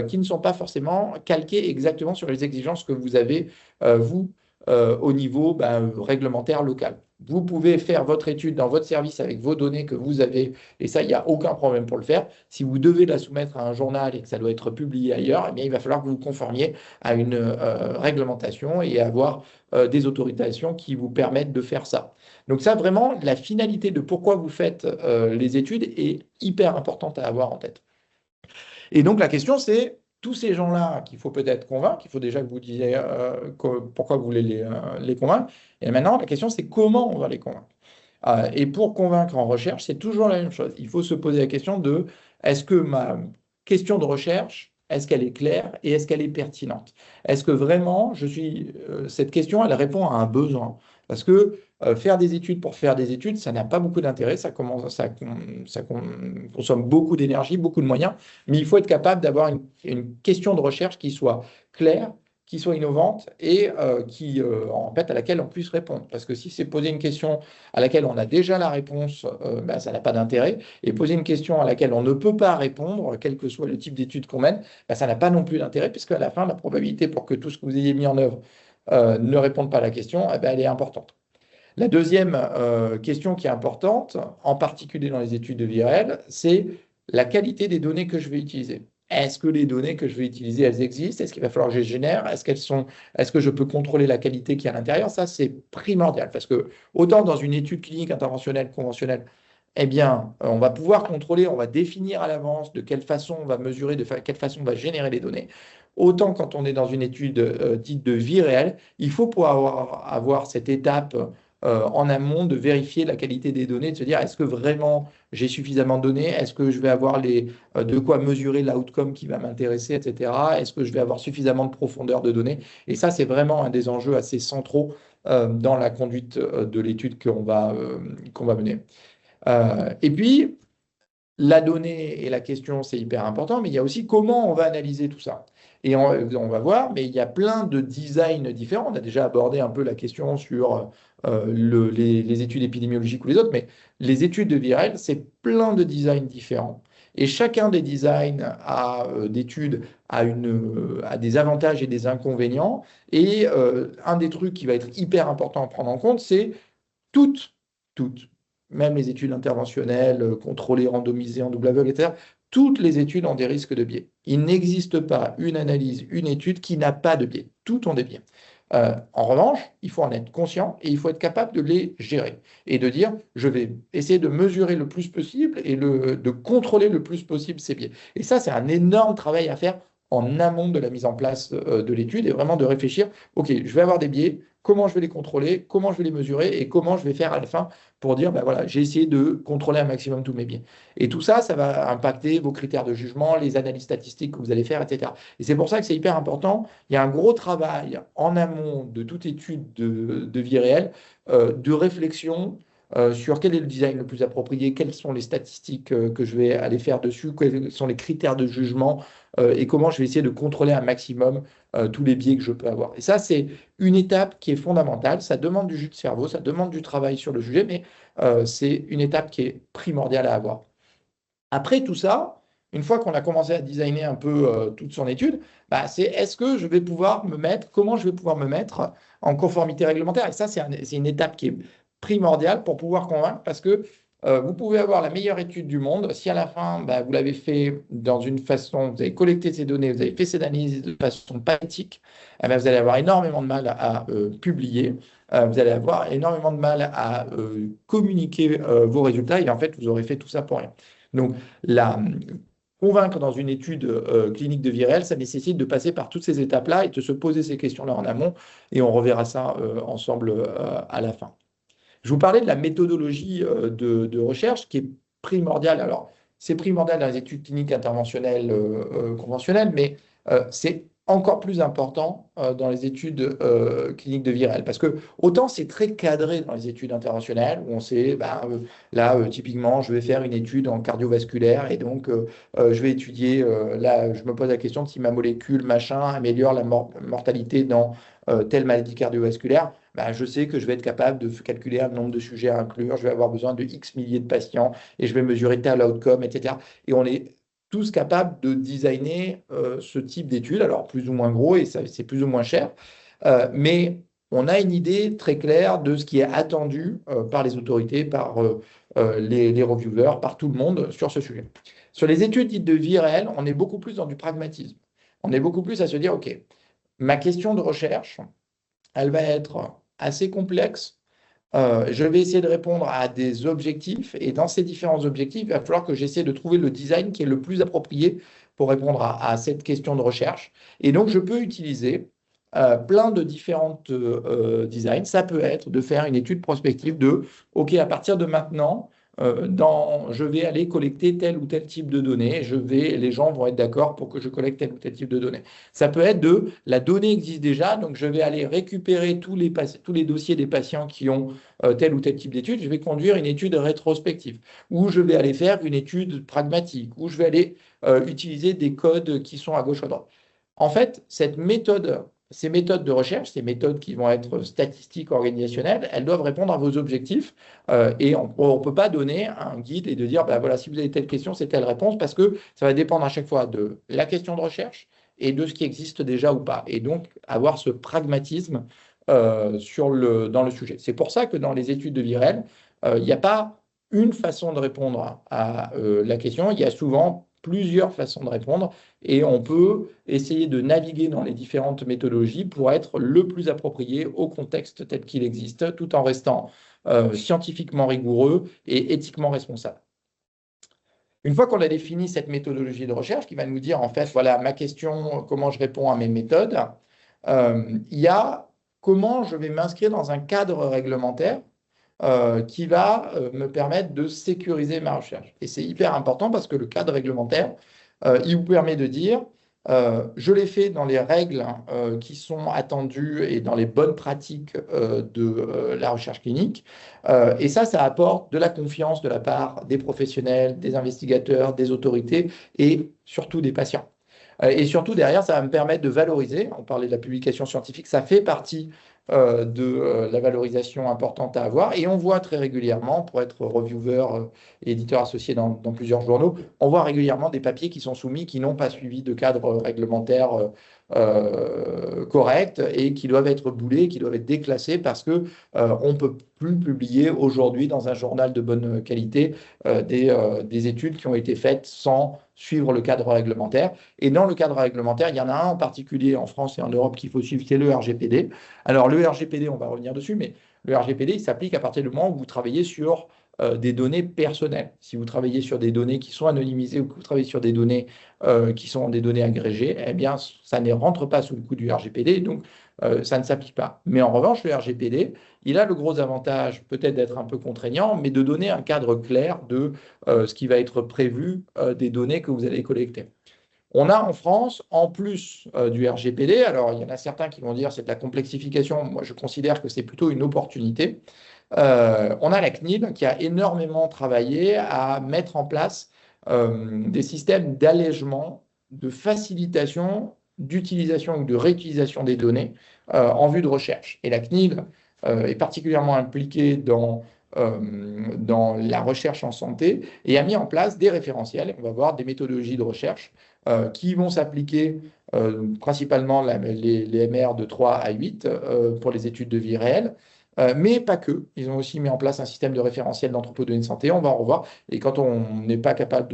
[SPEAKER 1] qui ne sont pas forcément calquées exactement sur les exigences que vous avez, vous, au niveau réglementaire local. Vous pouvez faire votre étude dans votre service avec vos données que vous avez, et ça, il n'y a aucun problème pour le faire. Si vous devez la soumettre à un journal et que ça doit être publié ailleurs, eh bien, il va falloir que vous vous conformiez à une réglementation et avoir des autorisations qui vous permettent de faire ça. Donc ça, vraiment, la finalité de pourquoi vous faites les études est hyper importante à avoir en tête. Et donc la question, c'est tous ces gens-là qu'il faut peut-être convaincre, il faut déjà que vous disiez pourquoi vous voulez les convaincre. Et maintenant, la question, c'est comment on va les convaincre. Et pour convaincre en recherche, c'est toujours la même chose. Il faut se poser la question de est-ce que ma question de recherche, est-ce qu'elle est claire et est-ce qu'elle est pertinente? Est-ce que vraiment, cette question, elle répond à un besoin? Parce que faire des études pour faire des études, ça n'a pas beaucoup d'intérêt, ça consomme beaucoup d'énergie, beaucoup de moyens, mais il faut être capable d'avoir une question de recherche qui soit claire, qui soit innovante et en fait, à laquelle on puisse répondre. Parce que si c'est poser une question à laquelle on a déjà la réponse, ben, ça n'a pas d'intérêt. Et poser une question à laquelle on ne peut pas répondre, quel que soit le type d'étude qu'on mène, ben, ça n'a pas non plus d'intérêt, puisque à la fin, la probabilité pour que tout ce que vous ayez mis en œuvre ne réponde pas à la question, eh ben, elle est importante. La deuxième question qui est importante, en particulier dans les études de vie réelle, c'est la qualité des données que je vais utiliser. Est-ce que les données que je vais utiliser, elles existent? Est-ce qu'il va falloir que je les génère? Est-ce que je peux contrôler la qualité qui est à l'intérieur? Ça, c'est primordial parce que autant dans une étude clinique interventionnelle conventionnelle, eh bien, on va pouvoir contrôler, on va définir à l'avance de quelle façon on va mesurer, quelle façon on va générer les données. Autant quand on est dans une étude dite de vie réelle, il faut pouvoir avoir cette étape en amont de vérifier la qualité des données, de se dire est-ce que vraiment j'ai suffisamment de données, est-ce que je vais avoir de quoi mesurer l'outcome qui va m'intéresser, etc. Est-ce que je vais avoir suffisamment de profondeur de données? Et ça, c'est vraiment un des enjeux assez centraux dans la conduite de l'étude qu'on va mener. Et puis, la donnée et la question, c'est hyper important, mais il y a aussi comment on va analyser tout ça. Et on va voir, mais il y a plein de designs différents. On a déjà abordé un peu la question sur les études épidémiologiques ou les autres, mais les études de VIREL, c'est plein de designs différents. Et chacun des designs d'études a des avantages et des inconvénients. Et un des trucs qui va être hyper important à prendre en compte, c'est toutes, même les études interventionnelles, contrôlées, randomisées, en double aveugle, etc., toutes les études ont des risques de biais. Il n'existe pas une analyse, une étude qui n'a pas de biais. Toutes ont des biais. En revanche, il faut en être conscient et il faut être capable de les gérer et de dire, je vais essayer de mesurer le plus possible et de contrôler le plus possible ces biais. Et ça, c'est un énorme travail à faire en amont de la mise en place de l'étude et vraiment de réfléchir, OK, je vais avoir des biais, comment je vais les contrôler, comment je vais les mesurer et comment je vais faire à la fin pour dire, ben voilà, j'ai essayé de contrôler un maximum tous mes biais. Et tout ça, ça va impacter vos critères de jugement, les analyses statistiques que vous allez faire, etc. Et c'est pour ça que c'est hyper important. Il y a un gros travail en amont de toute étude de vie réelle, de réflexion sur quel est le design le plus approprié, quelles sont les statistiques que je vais aller faire dessus, quels sont les critères de jugement et comment je vais essayer de contrôler un maximum tous les biais que je peux avoir. Et ça, c'est une étape qui est fondamentale. Ça demande du jus de cerveau, ça demande du travail sur le sujet, mais c'est une étape qui est primordiale à avoir. Après tout ça, une fois qu'on a commencé à designer un peu toute son étude, bah, c'est est-ce que je vais pouvoir comment je vais pouvoir me mettre en conformité réglementaire? Et ça, c'est une étape qui est primordiale pour pouvoir convaincre parce que vous pouvez avoir la meilleure étude du monde. Si à la fin, bah, vous l'avez fait dans une façon, vous avez collecté ces données, vous avez fait ces analyses de façon pas éthique, eh ben, vous allez avoir énormément de mal à publier. Vous allez avoir énormément de mal à communiquer vos résultats et en fait, vous aurez fait tout ça pour rien. Donc, la, convaincre dans une étude clinique de vie réelle, ça nécessite de passer par toutes ces étapes-là et de se poser ces questions-là en amont et on reverra ça ensemble à la fin. Je vous parlais de la méthodologie de recherche qui est primordiale. Alors, c'est primordial dans les études cliniques interventionnelles conventionnelles, mais c'est encore plus important dans les études cliniques de vie réelle. Parce que autant c'est très cadré dans les études interventionnelles, où on sait, bah, là, typiquement, je vais faire une étude en cardiovasculaire et donc je vais étudier, là, je me pose la question de si ma molécule, machin, améliore la mortalité dans telle maladie cardiovasculaire. Ben, je sais que je vais être capable de calculer un nombre de sujets à inclure, je vais avoir besoin de X milliers de patients et je vais mesurer tel outcome, etc. Et on est tous capables de designer ce type d'études, alors plus ou moins gros et c'est plus ou moins cher, mais on a une idée très claire de ce qui est attendu par les autorités, par les reviewers, par tout le monde sur ce sujet. Sur les études dites de vie réelle, on est beaucoup plus dans du pragmatisme. On est beaucoup plus à se dire, OK, ma question de recherche, elle va être assez complexe. Je vais essayer de répondre à des objectifs et dans ces différents objectifs, il va falloir que j'essaie de trouver le design qui est le plus approprié pour répondre à cette question de recherche. Et donc, je peux utiliser plein de différentes designs. Ça peut être de faire une étude prospective de, OK, à partir de maintenant, je vais aller collecter tel ou tel type de données, les gens vont être d'accord pour que je collecte tel ou tel type de données. Ça peut être la donnée existe déjà, donc je vais aller récupérer tous les dossiers des patients qui ont tel ou tel type d'étude, je vais conduire une étude rétrospective, ou je vais aller faire une étude pragmatique, ou je vais aller utiliser des codes qui sont à gauche ou à droite. En fait, ces méthodes de recherche, ces méthodes qui vont être statistiques, organisationnelles, elles doivent répondre à vos objectifs. Et on ne peut pas donner un guide et de dire, bah, voilà, si vous avez telle question, c'est telle réponse, parce que ça va dépendre à chaque fois de la question de recherche et de ce qui existe déjà ou pas. Et donc, avoir ce pragmatisme dans le sujet. C'est pour ça que dans les études de l'IRL, il n'y a pas une façon de répondre à la question, il y a souvent plusieurs façons de répondre et on peut essayer de naviguer dans les différentes méthodologies pour être le plus approprié au contexte tel qu'il existe, tout en restant scientifiquement rigoureux et éthiquement responsable. Une fois qu'on a défini cette méthodologie de recherche qui va nous dire, en fait, voilà ma question, comment je réponds à mes méthodes, il y a comment je vais m'inscrire dans un cadre réglementaire qui va me permettre de sécuriser ma recherche. Et c'est hyper important parce que le cadre réglementaire, il vous permet de dire, je l'ai fait dans les règles qui sont attendues et dans les bonnes pratiques de la recherche clinique. Et ça apporte de la confiance de la part des professionnels, des investigateurs, des autorités et surtout des patients. Et surtout, derrière, ça va me permettre de valoriser. On parlait de la publication scientifique, ça fait partie de la valorisation importante à avoir. Et on voit très régulièrement, pour être reviewer et éditeur associé dans plusieurs journaux, on voit régulièrement des papiers qui sont soumis, qui n'ont pas suivi de cadre réglementaire correct et qui doivent être boulés, qui doivent être déclassés parce que on ne peut plus publier aujourd'hui dans un journal de bonne qualité des études qui ont été faites sans suivre le cadre réglementaire. Et dans le cadre réglementaire, il y en a un en particulier en France et en Europe qu'il faut suivre, c'est le RGPD. Alors le RGPD, on va revenir dessus, mais le RGPD, il s'applique à partir du moment où vous travaillez sur des données personnelles. Si vous travaillez sur des données qui sont anonymisées ou que vous travaillez sur des données qui sont des données agrégées, eh bien, ça ne rentre pas sous le coup du RGPD, donc ça ne s'applique pas. Mais en revanche, le RGPD, il a le gros avantage peut-être d'être un peu contraignant, mais de donner un cadre clair de ce qui va être prévu des données que vous allez collecter. On a en France, en plus du RGPD, alors il y en a certains qui vont dire c'est de la complexification, moi je considère que c'est plutôt une opportunité. On a la CNIL qui a énormément travaillé à mettre en place des systèmes d'allègement, de facilitation d'utilisation ou de réutilisation des données en vue de recherche. Et la CNIL est particulièrement impliquée dans la recherche en santé et a mis en place des référentiels. On va voir des méthodologies de recherche qui vont s'appliquer principalement les MR de 3 à 8 pour les études de vie réelle. Mais pas que. Ils ont aussi mis en place un système de référentiel d'anthropodonée de santé. On va en revoir. Et quand on n'est pas capable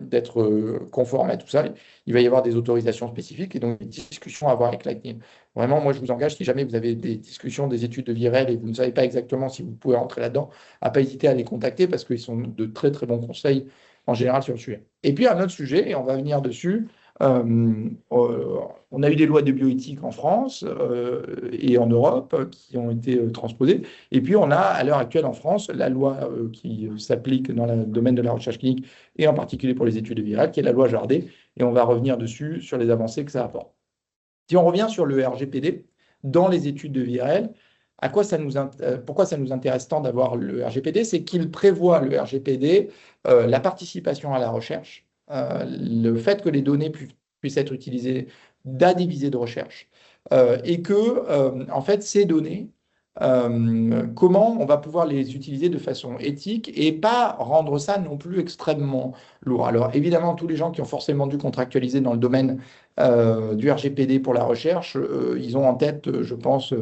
[SPEAKER 1] d'être conforme à tout ça, il va y avoir des autorisations spécifiques et donc des discussions à avoir avec la CNIL. Vraiment, moi, je vous engage, si jamais vous avez des discussions, des études de vie réelle et vous ne savez pas exactement si vous pouvez rentrer là-dedans, à pas hésiter à les contacter parce qu'ils sont de très, très bons conseils en général sur le sujet. Et puis, un autre sujet, et on va venir dessus, on a eu des lois de bioéthique en France et en Europe qui ont été transposées. Et puis, on a à l'heure actuelle en France la loi qui s'applique dans le domaine de la recherche clinique et en particulier pour les études virales, qui est la loi Jardé. Et on va revenir dessus sur les avancées que ça apporte. Si on revient sur le RGPD, dans les études de vie réelle, pourquoi ça nous intéresse tant d'avoir le RGPD? C'est qu'il prévoit le RGPD la participation à la recherche, le fait que les données puissent être utilisées à des visées de recherche et que, en fait, ces données, comment on va pouvoir les utiliser de façon éthique et pas rendre ça non plus extrêmement lourd. Alors évidemment, tous les gens qui ont forcément dû contractualiser dans le domaine du RGPD pour la recherche, ils ont en tête, je pense,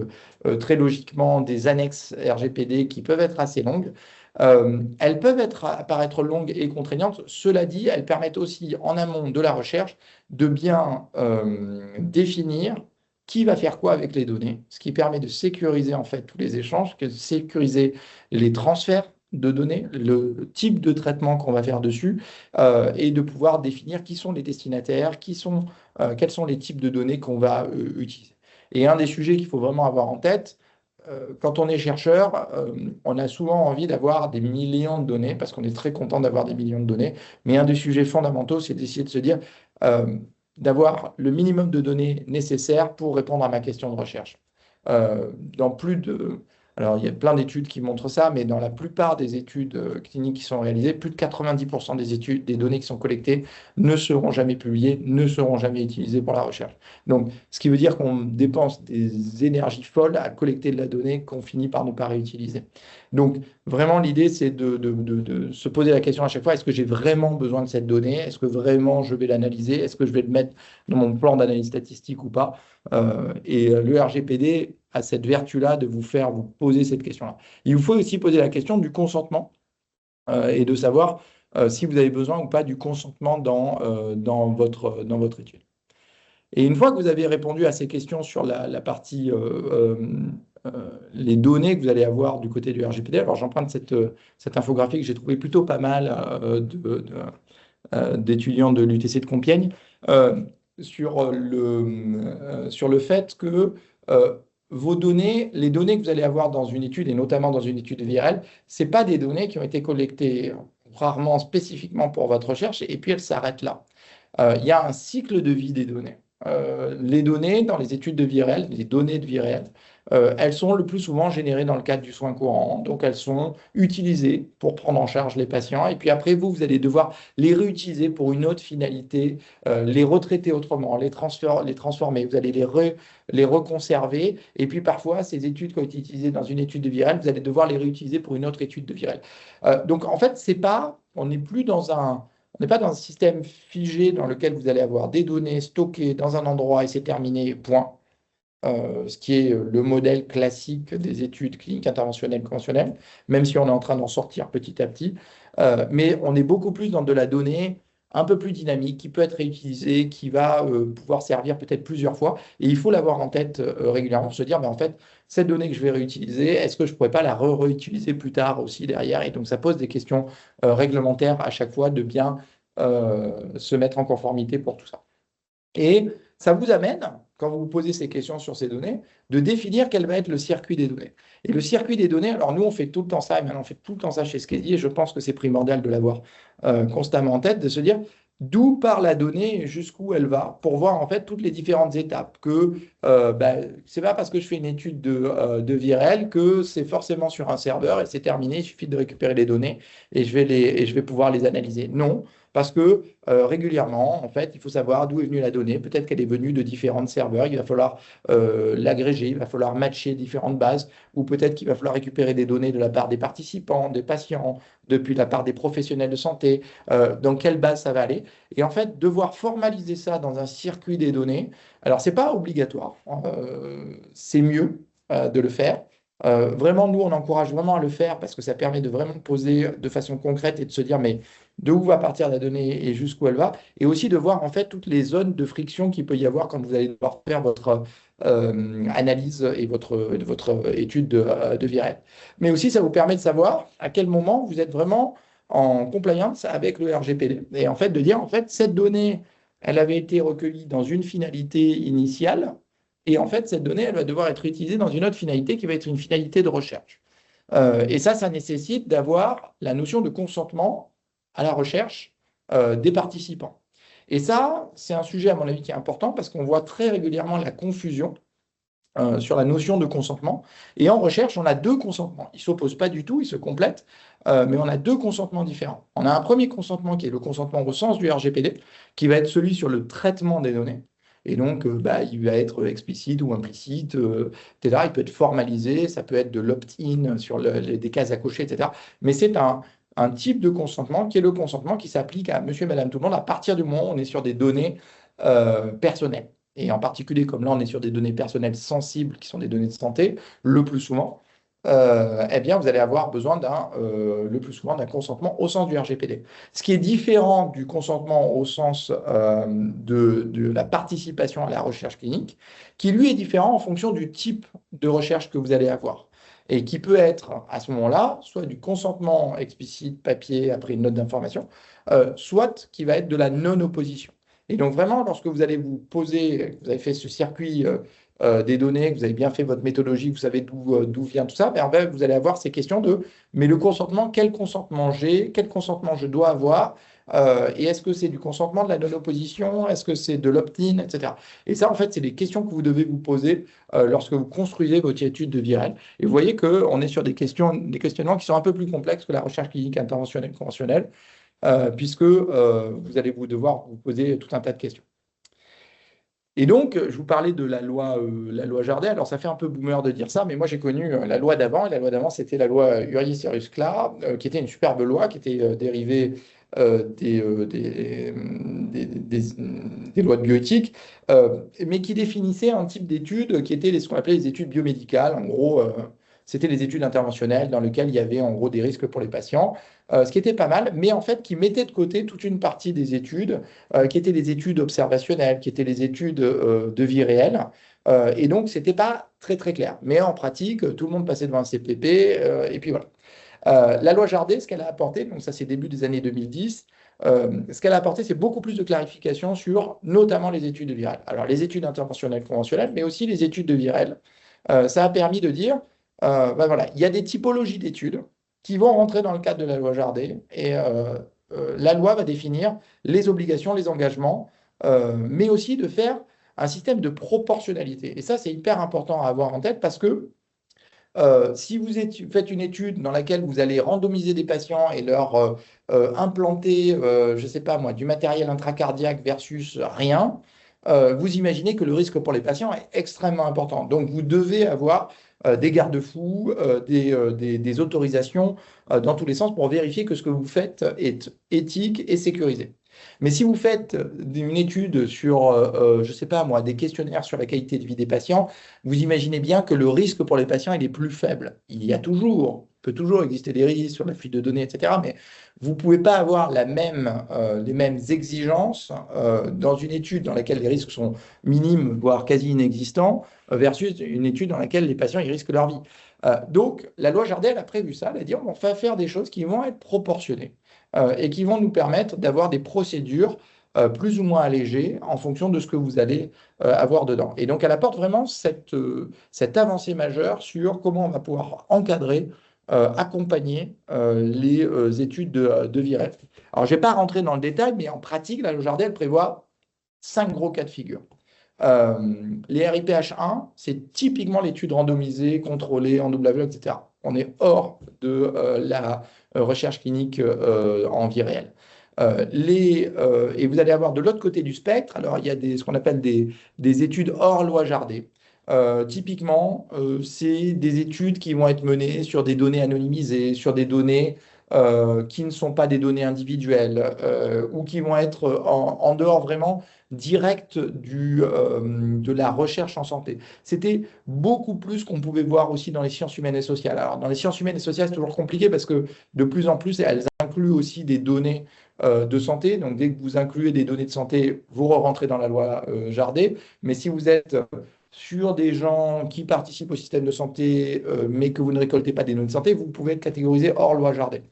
[SPEAKER 1] très logiquement des annexes RGPD qui peuvent être assez longues. Elles peuvent apparaître longues et contraignantes. Cela dit, elles permettent aussi en amont de la recherche de bien définir qui va faire quoi avec les données, ce qui permet de sécuriser en fait tous les échanges, de sécuriser les transferts de données, le type de traitement qu'on va faire dessus, et de pouvoir définir qui sont les destinataires, quels sont les types de données qu'on va utiliser. Et un des sujets qu'il faut vraiment avoir en tête, quand on est chercheur, on a souvent envie d'avoir des millions de données parce qu'on est très content d'avoir des millions de données. Mais un des sujets fondamentaux, c'est d'essayer de se dire euh, d'avoir le minimum de données nécessaires pour répondre à ma question de recherche. Dans plus de... Alors, il y a plein d'études qui montrent ça, mais dans la plupart des études cliniques qui sont réalisées, plus de 90% des études, des données qui sont collectées ne seront jamais publiées, ne seront jamais utilisées pour la recherche. Donc, ce qui veut dire qu'on dépense des énergies folles à collecter de la donnée qu'on finit par ne pas réutiliser. Donc, vraiment, l'idée, c'est de se poser la question à chaque fois, est-ce que j'ai vraiment besoin de cette donnée? Est-ce que vraiment je vais l'analyser? Est-ce que je vais le mettre dans mon plan d'analyse statistique ou pas? Le RGPD a cette vertu-là de vous faire vous poser cette question-là. Il vous faut aussi poser la question du consentement et de savoir si vous avez besoin ou pas du consentement dans votre étude. Et une fois que vous avez répondu à ces questions sur la partie, les données que vous allez avoir du côté du RGPD, alors j'emprunte cette infographie que j'ai trouvée plutôt pas mal d'étudiants de l'UTC de Compiègne euh, sur le fait que vos données, les données que vous allez avoir dans une étude, et notamment dans une étude virale, ce pas des données qui ont été collectées rarement spécifiquement pour votre recherche, et puis elles s'arrêtent là. Il y a un cycle de vie des données. Les données dans les études de vie réelle, les données de vie réelle, elles sont le plus souvent générées dans le cadre du soin courant. Donc, elles sont utilisées pour prendre en charge les patients. Et puis après, vous allez devoir les réutiliser pour une autre finalité, les retraiter autrement, les transformer. Vous allez les reconserver. Et puis parfois, ces études qui ont été utilisées dans une étude de vie réelle, vous allez devoir les réutiliser pour une autre étude de vie réelle. Donc, en fait, on n'est plus dans on n'est pas dans un système figé dans lequel vous allez avoir des données stockées dans un endroit et c'est terminé, point. Ce qui est le modèle classique des études cliniques interventionnelles conventionnelles, même si on est en train d'en sortir petit à petit. Mais on est beaucoup plus dans de la donnée un peu plus dynamique, qui peut être réutilisée, qui va pouvoir servir peut-être plusieurs fois. Et il faut l'avoir en tête régulièrement, se dire, mais en fait, cette donnée que je vais réutiliser, est-ce que je ne pourrais pas la réutiliser plus tard aussi derrière? Et donc, ça pose des questions réglementaires à chaque fois de bien se mettre en conformité pour tout ça. Et ça vous amène, quand vous vous posez ces questions sur ces données, de définir quel va être le circuit des données. Et le circuit des données, alors nous, on fait tout le temps ça, et maintenant on fait tout le temps ça chez Skedi, et je pense que c'est primordial de l'avoir constamment en tête, de se dire d'où part la donnée et jusqu'où elle va, pour voir en fait toutes les différentes étapes. Que c'est pas parce que je fais une étude de vie réelle que c'est forcément sur un serveur et c'est terminé, il suffit de récupérer les données et je vais pouvoir les analyser. Non. Parce que régulièrement, en fait, il faut savoir d'où est venue la donnée. Peut-être qu'elle est venue de différents serveurs. Il va falloir l'agréger, il va falloir matcher différentes bases, ou peut-être qu'il va falloir récupérer des données de la part des participants, des patients, depuis la part des professionnels de santé, dans quelle base ça va aller. Et en fait, devoir formaliser ça dans un circuit des données, alors c'est pas obligatoire, c'est mieux de le faire. Vraiment, nous, on encourage vraiment à le faire parce que ça permet de vraiment poser de façon concrète et de se dire, mais de où va partir la donnée et jusqu'où elle va, et aussi de voir en fait toutes les zones de friction qu'il peut y avoir quand vous allez devoir faire votre analyse et votre étude de vie réelle. Mais aussi, ça vous permet de savoir à quel moment vous êtes vraiment en compliance avec le RGPD. Et en fait, de dire, en fait, cette donnée, elle avait été recueillie dans une finalité initiale, et en fait, cette donnée, elle va devoir être utilisée dans une autre finalité qui va être une finalité de recherche. Et ça nécessite d'avoir la notion de consentement à la recherche des participants. Et ça, c'est un sujet, à mon avis, qui est important parce qu'on voit très régulièrement la confusion sur la notion de consentement. Et en recherche, on a deux consentements. Ils ne s'opposent pas du tout, ils se complètent, mais on a deux consentements différents. On a un premier consentement qui est le consentement au sens du RGPD, qui va être celui sur le traitement des données. Et donc, il va être explicite ou implicite, etc. Il peut être formalisé, ça peut être de l'opt-in sur des cases à cocher, etc. Mais c'est un type de consentement qui est le consentement qui s'applique à monsieur et madame tout le monde à partir du moment où on est sur des données personnelles. Et en particulier, comme là, on est sur des données personnelles sensibles, qui sont des données de santé, le plus souvent, eh bien, vous allez avoir besoin le plus souvent d'un consentement au sens du RGPD. Ce qui est différent du consentement au sens de la participation à la recherche clinique, qui lui est différent en fonction du type de recherche que vous allez avoir. Et qui peut être, à ce moment-là, soit du consentement explicite, papier, après une note d'information, soit qui va être de la non-opposition. Et donc vraiment, lorsque vous allez vous poser, vous avez fait ce circuit des données, que vous avez bien fait votre méthodologie, vous savez d'où vient tout ça, ben, en fait, vous allez avoir ces questions de, mais le consentement, quel consentement j'ai, quel consentement je dois avoir, et est-ce que c'est du consentement, de la non-opposition, est-ce que c'est de l'opt-in, etc. Et ça, en fait, c'est des questions que vous devez vous poser lorsque vous construisez votre étude de vie réelle. Et vous voyez qu'on est sur des questions, des questionnements qui sont un peu plus complexes que la recherche clinique interventionnelle conventionnelle, puisque vous allez vous devoir vous poser tout un tas de questions. Et donc, je vous parlais de la loi Jardé. Alors, ça fait un peu boomer de dire ça, mais moi, j'ai connu la loi d'avant. Et la loi d'avant, c'était la loi Urier-Cyrus-Clare, qui était une superbe loi, qui était dérivée des lois de bioéthique, mais qui définissait un type d'études qui étaient ce qu'on appelait les études biomédicales. En gros, c'était les études interventionnelles dans lesquelles il y avait en gros des risques pour les patients, ce qui était pas mal, mais en fait qui mettait de côté toute une partie des études qui étaient les études observationnelles, qui étaient les études de vie réelle. Et donc, ce n'était pas très, très clair. Mais en pratique, tout le monde passait devant un CPP, et puis voilà. La loi Jardé, ce qu'elle a apporté, donc ça c'est début des années 2010, ce qu'elle a apporté, c'est beaucoup plus de clarification sur notamment les études de vie réelle. Alors, les études interventionnelles conventionnelles, mais aussi les études de vie réelle. Ça a permis de dire, ben voilà, il y a des typologies d'études qui vont rentrer dans le cadre de la loi Jardé, et la loi va définir les obligations, les engagements, mais aussi de faire un système de proportionnalité. Et ça, c'est hyper important à avoir en tête parce que si vous faites une étude dans laquelle vous allez randomiser des patients et leur implanter, je ne sais pas moi, du matériel intracardiaque versus rien, vous imaginez que le risque pour les patients est extrêmement important. Donc, vous devez avoir des garde-fous, des autorisations dans tous les sens pour vérifier que ce que vous faites est éthique et sécurisé. Mais si vous faites une étude sur, je ne sais pas moi, des questionnaires sur la qualité de vie des patients, vous imaginez bien que le risque pour les patients il est plus faible. Il y a toujours, peut toujours exister des risques sur la fuite de données, etc. Mais vous ne pouvez pas avoir les mêmes exigences dans une étude dans laquelle les risques sont minimes, voire quasi inexistants, versus une étude dans laquelle les patients ils risquent leur vie. Donc, la loi Jardel a prévu ça, elle a dit on va faire des choses qui vont être proportionnées et qui vont nous permettre d'avoir des procédures plus ou moins allégées en fonction de ce que vous allez avoir dedans. Et donc, elle apporte vraiment cette avancée majeure sur comment on va pouvoir encadrer, accompagner les études de VIREF. Alors, je ne vais pas rentrer dans le détail, mais en pratique, la loi Jardel prévoit 5 gros cas de figure. Les RIPH1, c'est typiquement l'étude randomisée, contrôlée, en double aveugle, etc. On est hors de la recherche clinique en vie réelle. Et vous allez avoir de l'autre côté du spectre, alors il y a ce qu'on appelle des études hors loi Jardé. Typiquement, c'est des études qui vont être menées sur des données anonymisées, sur des données qui ne sont pas des données individuelles ou qui vont être en dehors vraiment direct de la recherche en santé. C'était beaucoup plus qu'on pouvait voir aussi dans les sciences humaines et sociales. Alors, dans les sciences humaines et sociales, c'est toujours compliqué parce que de plus en plus, elles incluent aussi des données de santé. Donc, dès que vous incluez des données de santé, vous rentrez dans la loi Jardé. Mais si vous êtes sur des gens qui participent au système de santé, mais que vous ne récoltez pas des données de santé, vous pouvez être catégorisé hors loi Jardé,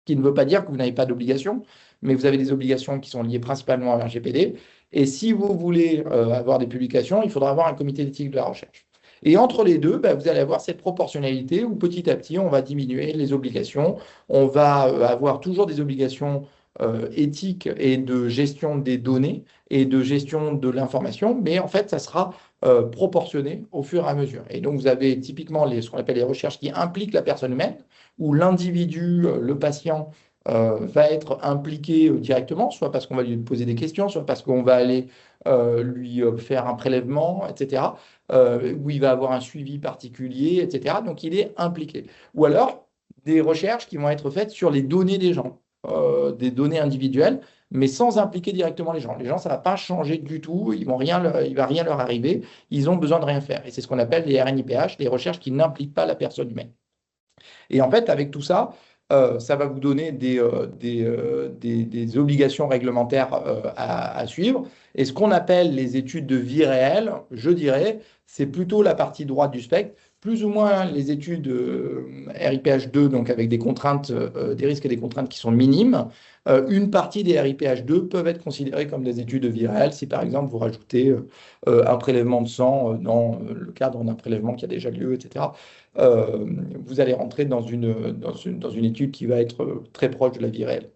[SPEAKER 1] qui ne veut pas dire que vous n'avez pas d'obligations, mais vous avez des obligations qui sont liées principalement à RGPD. Et si vous voulez avoir des publications, il faudra avoir un comité d'éthique de la recherche. Et entre les deux, vous allez avoir cette proportionnalité où petit à petit, on va diminuer les obligations. On va avoir toujours des obligations éthiques et de gestion des données et de gestion de l'information, mais en fait, ça sera proportionné au fur et à mesure. Et donc, vous avez typiquement ce qu'on appelle les recherches qui impliquent la personne humaine, où l'individu, le patient, va être impliqué directement, soit parce qu'on va lui poser des questions, soit parce qu'on va aller lui faire un prélèvement, etc., où il va avoir un suivi particulier, etc. Donc, il est impliqué. Ou alors, des recherches qui vont être faites sur les données des gens, des données individuelles, mais sans impliquer directement les gens. Les gens, ça ne va pas changer du tout, il ne va rien leur arriver, ils ont besoin de rien faire. Et c'est ce qu'on appelle les RNIPH, les recherches qui n'impliquent pas la personne humaine. Et en fait, avec tout ça, ça va vous donner des obligations réglementaires à suivre. Et ce qu'on appelle les études de vie réelle, je dirais, c'est plutôt la partie droite du spectre, plus ou moins les études RIPH2, donc avec des contraintes, des risques et des contraintes qui sont minimes. Une partie des RIPH2 peuvent être considérées comme des études de vie réelle si par exemple vous rajoutez un prélèvement de sang dans le cadre d'un prélèvement qui a déjà lieu, etc. Vous allez rentrer dans une étude qui va être très proche de la vie réelle.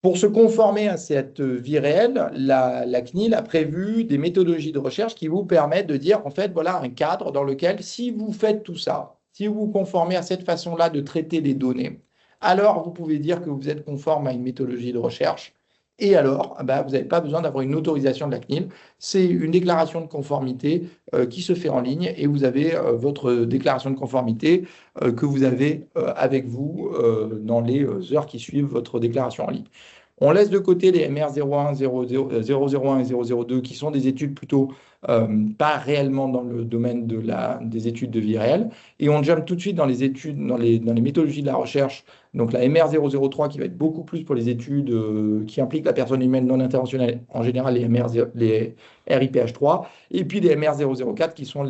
[SPEAKER 1] Pour se conformer à cette vie réelle, la CNIL a prévu des méthodologies de recherche qui vous permettent de dire, en fait, voilà un cadre dans lequel, si vous faites tout ça, si vous vous conformez à cette façon-là de traiter les données, alors vous pouvez dire que vous êtes conforme à une méthodologie de recherche. Et alors, bah, vous n'avez pas besoin d'avoir une autorisation de la CNIL. C'est une déclaration de conformité qui se fait en ligne et vous avez votre déclaration de conformité que vous avez avec vous dans les heures qui suivent votre déclaration en ligne. On laisse de côté les MR01, 001 et 002 qui sont des études plutôt pas réellement dans le domaine des études de vie réelle. Et on jump tout de suite dans les études, dans les méthodologies de la recherche. Donc la MR003 qui va être beaucoup plus pour les études qui impliquent la personne humaine non interventionnelle, en général les RIPH3, et puis les MR004 qui sont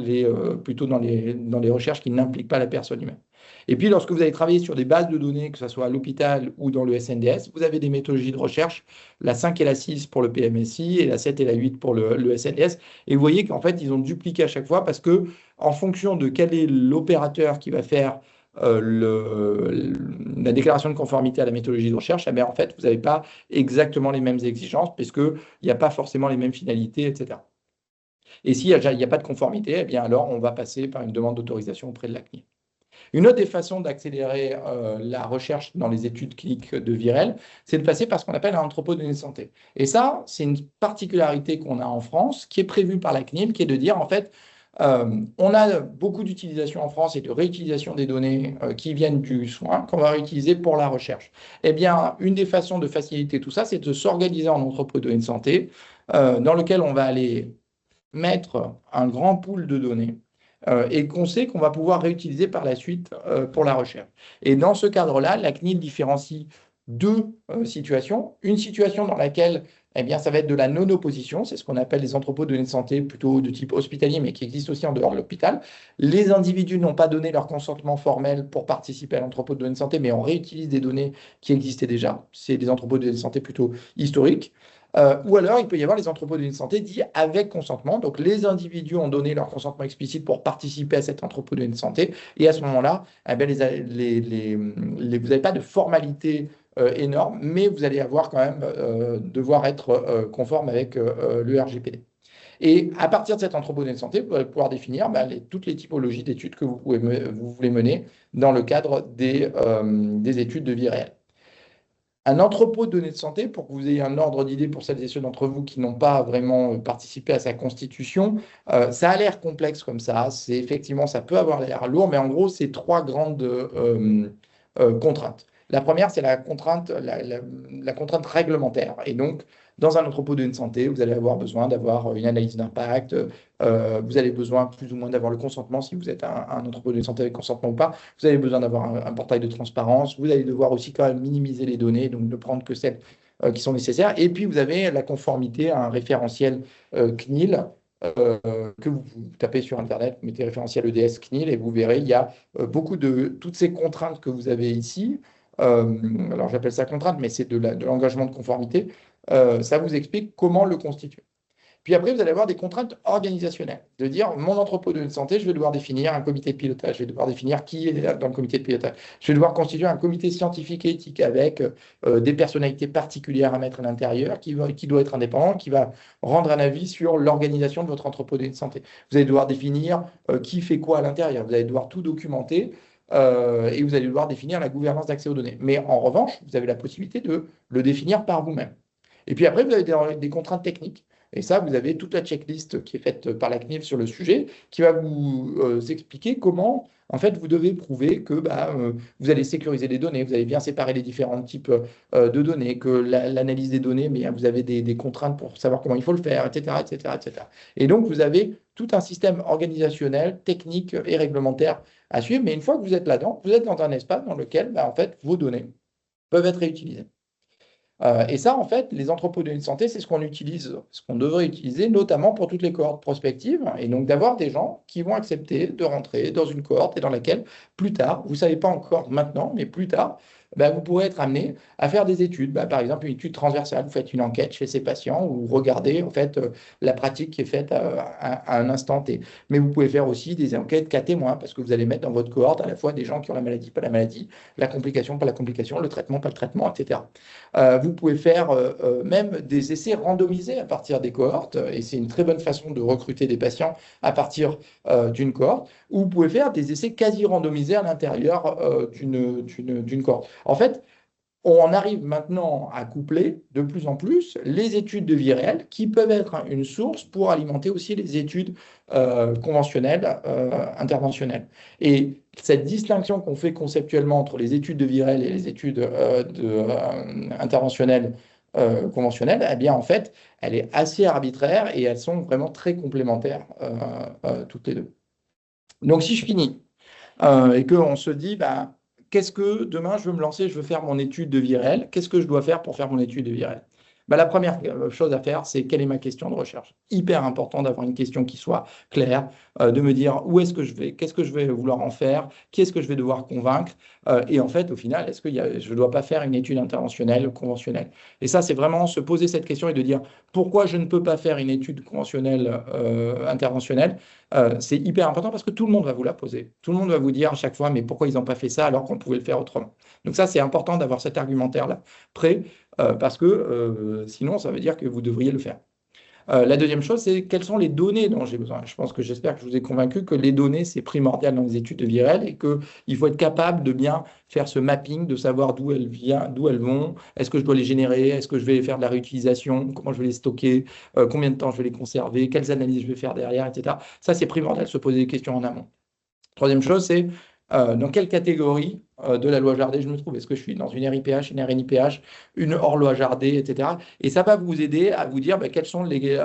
[SPEAKER 1] plutôt dans les recherches qui n'impliquent pas la personne humaine. Et puis, lorsque vous allez travailler sur des bases de données, que ce soit à l'hôpital ou dans le SNDS, vous avez des méthodologies de recherche, la 5 et la 6 pour le PMSI et la 7 et la 8 pour le SNDS. Et vous voyez qu'en fait, ils ont dupliqué à chaque fois parce que, en fonction de quel est l'opérateur qui va faire la déclaration de conformité à la méthodologie de recherche, eh bien, en fait, vous n'avez pas exactement les mêmes exigences puisqu'il n'y a pas forcément les mêmes finalités, etc. Et s'il n'y a pas de conformité, eh bien, alors on va passer par une demande d'autorisation auprès de la CNIL. Une autre des façons d'accélérer la recherche dans les études cliniques de VIREL, c'est de passer par ce qu'on appelle un entrepôt de données de santé. Et ça, c'est une particularité qu'on a en France, qui est prévue par la CNIL, qui est de dire, en fait, on a beaucoup d'utilisation en France et de réutilisation des données qui viennent du soin qu'on va réutiliser pour la recherche. Eh bien, une des façons de faciliter tout ça, c'est de s'organiser en entrepôt de données de santé, dans lequel on va aller mettre un grand pool de données et qu'on sait qu'on va pouvoir réutiliser par la suite pour la recherche. Et dans ce cadre-là, la CNIL différencie deux situations. Une situation dans laquelle eh bien, ça va être de la non-opposition, c'est ce qu'on appelle les entrepôts de données de santé plutôt de type hospitalier, mais qui existent aussi en dehors de l'hôpital. Les individus n'ont pas donné leur consentement formel pour participer à l'entrepôt de données de santé, mais on réutilise des données qui existaient déjà. C'est des entrepôts de données de santé plutôt historiques. Ou alors, il peut y avoir les entrepôts de données de santé dits avec consentement. Donc, les individus ont donné leur consentement explicite pour participer à cet entrepôt de données de santé. Et à ce moment-là, eh bien, vous n'avez pas de formalité énorme, mais vous allez avoir quand même devoir être conforme avec le RGPD. Et à partir de cet entrepôt de données de santé, vous allez pouvoir définir toutes les typologies d'études que vous voulez mener dans le cadre des études de vie réelle. Un entrepôt de données de santé, pour que vous ayez un ordre d'idée pour celles et ceux d'entre vous qui n'ont pas vraiment participé à sa constitution, ça a l'air complexe comme ça. C'est effectivement, ça peut avoir l'air lourd, mais en gros, c'est trois grandes contraintes. La première, c'est la contrainte réglementaire. Et donc, dans un entrepôt de données de santé, vous allez avoir besoin d'avoir une analyse d'impact. Vous avez besoin plus ou moins d'avoir le consentement si vous êtes un entrepôt de données de santé avec consentement ou pas. Vous avez besoin d'avoir un portail de transparence. Vous allez devoir aussi quand même minimiser les données, donc ne prendre que celles qui sont nécessaires. Et puis, vous avez la conformité à un référentiel CNIL que vous tapez sur Internet, vous mettez référentiel EDS CNIL et vous verrez, il y a beaucoup de toutes ces contraintes que vous avez ici. Alors j'appelle ça contrainte, mais c'est de l'engagement de conformité. Ça vous explique comment le constituer. Puis après, vous allez avoir des contraintes organisationnelles, de dire mon entrepôt de données de santé, je vais devoir définir un comité de pilotage, je vais devoir définir qui est dans le comité de pilotage, je vais devoir constituer un comité scientifique et éthique avec des personnalités particulières à mettre à l'intérieur, qui doit être indépendant, qui va rendre un avis sur l'organisation de votre entrepôt de données de santé. Vous allez devoir définir qui fait quoi à l'intérieur, vous allez devoir tout documenter. Et vous allez devoir définir la gouvernance d'accès aux données. Mais en revanche, vous avez la possibilité de le définir par vous-même. Et puis après, vous avez des contraintes techniques. Et ça, vous avez toute la checklist qui est faite par la CNIL sur le sujet, qui va vous expliquer comment, en fait, vous devez prouver que vous allez sécuriser les données, vous allez bien séparer les différents types de données, que l'analyse des données, mais vous avez des contraintes pour savoir comment il faut le faire, etc., etc., etc. Et donc, vous avez tout un système organisationnel, technique et réglementaire à suivre. Mais une fois que vous êtes là-dedans, vous êtes dans un espace dans lequel, en fait, vos données peuvent être réutilisées. Et ça, en fait, les entrepôts de données de santé, c'est ce qu'on utilise, ce qu'on devrait utiliser, notamment pour toutes les cohortes prospectives, et donc d'avoir des gens qui vont accepter de rentrer dans une cohorte et dans laquelle, plus tard, vous ne savez pas encore maintenant, mais plus tard, bah, vous pourrez être amené à faire des études. Bah, par exemple, une étude transversale, vous faites une enquête chez ces patients, ou vous regardez en fait la pratique qui est faite à un instant T. Mais vous pouvez faire aussi des enquêtes cas témoins, parce que vous allez mettre dans votre cohorte à la fois des gens qui ont la maladie, pas la maladie, la complication, pas la complication, le traitement, pas le traitement, etc. Vous pouvez faire même des essais randomisés à partir des cohortes, et c'est une très bonne façon de recruter des patients à partir d'une cohorte, ou vous pouvez faire des essais quasi randomisés à l'intérieur d'une cohorte. En fait, on en arrive maintenant à coupler de plus en plus les études de vie réelle qui peuvent être une source pour alimenter aussi les études conventionnelles, interventionnelles. Et cette distinction qu'on fait conceptuellement entre les études de vie réelle et les études interventionnelles conventionnelles, eh bien en fait, elle est assez arbitraire et elles sont vraiment très complémentaires toutes les deux. Donc si je finis, et qu'on se dit, bah, qu'est-ce que demain je veux me lancer, je veux faire mon étude de vie réelle, qu'est-ce que je dois faire pour faire mon étude de vie réelle? Bah, la première chose à faire, c'est quelle est ma question de recherche? Hyper important d'avoir une question qui soit claire, de me dire où est-ce que je vais, qu'est-ce que je vais vouloir en faire, qui est-ce que je vais devoir convaincre, et en fait, au final, est-ce que je ne dois pas faire une étude interventionnelle ou conventionnelle? Et ça, c'est vraiment se poser cette question et de dire pourquoi je ne peux pas faire une étude conventionnelle, interventionnelle. C'est hyper important parce que tout le monde va vous la poser. Tout le monde va vous dire à chaque fois, mais pourquoi ils n'ont pas fait ça alors qu'on pouvait le faire autrement? Donc ça, c'est important d'avoir cet argumentaire-là prêt parce que sinon, ça veut dire que vous devriez le faire. La deuxième chose, c'est quelles sont les données dont j'ai besoin. Je pense que j'espère que je vous ai convaincu que les données, c'est primordial dans les études de vie réelle et qu'il faut être capable de bien faire ce mapping, de savoir d'où elles viennent, d'où elles vont, est-ce que je dois les générer, est-ce que je vais faire de la réutilisation, comment je vais les stocker, combien de temps je vais les conserver, quelles analyses je vais faire derrière, etc. Ça, c'est primordial de se poser des questions en amont. Troisième chose, c'est dans quelle catégorie de la loi Jardé je me trouve? Est-ce que je suis dans une RIPH, une RNIPH, une hors loi Jardé, etc. Et ça va vous aider à vous dire quelles sont les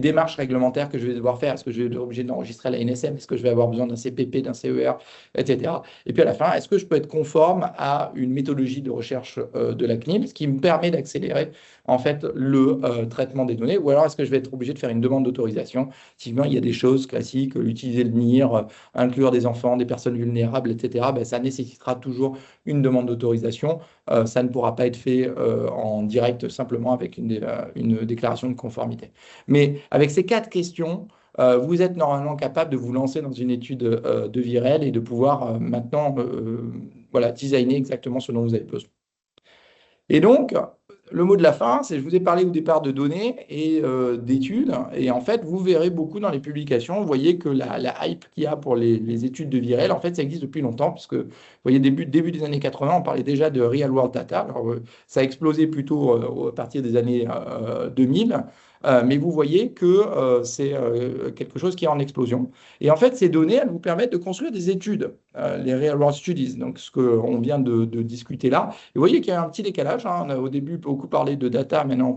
[SPEAKER 1] démarches réglementaires que je vais devoir faire. Est-ce que je vais être obligé d'enregistrer à la NSM? Est-ce que je vais avoir besoin d'un CPP, d'un CER, etc. Et puis à la fin, est-ce que je peux être conforme à une méthodologie de recherche de la CNIL, ce qui me permet d'accélérer en fait le traitement des données? Ou alors est-ce que je vais être obligé de faire une demande d'autorisation? Typiquement, il y a des choses classiques, utiliser le NIR, inclure des enfants, des personnes vulnérables, etc. Ça nécessitera toujours une demande d'autorisation. Ça ne pourra pas être fait en direct simplement avec une déclaration de conformité. Mais avec ces quatre questions, vous êtes normalement capable de vous lancer dans une étude de vie réelle et de pouvoir maintenant voilà, designer exactement ce dont vous avez besoin. Et donc, le mot de la fin, c'est je vous ai parlé au départ de données et d'études. Et en fait, vous verrez beaucoup dans les publications, vous voyez que la hype qu'il y a pour les études de vie réelle, en fait, ça existe depuis longtemps, puisque vous voyez, début des années 80, on parlait déjà de real world data. Alors, ça a explosé plutôt à partir des années 2000. Mais vous voyez que c'est quelque chose qui est en explosion. Et en fait, ces données, elles vous permettent de construire des études, les real world studies, donc ce qu'on vient de discuter là. Et vous voyez qu'il y a un petit décalage, hein. On a au début beaucoup parlé de data, maintenant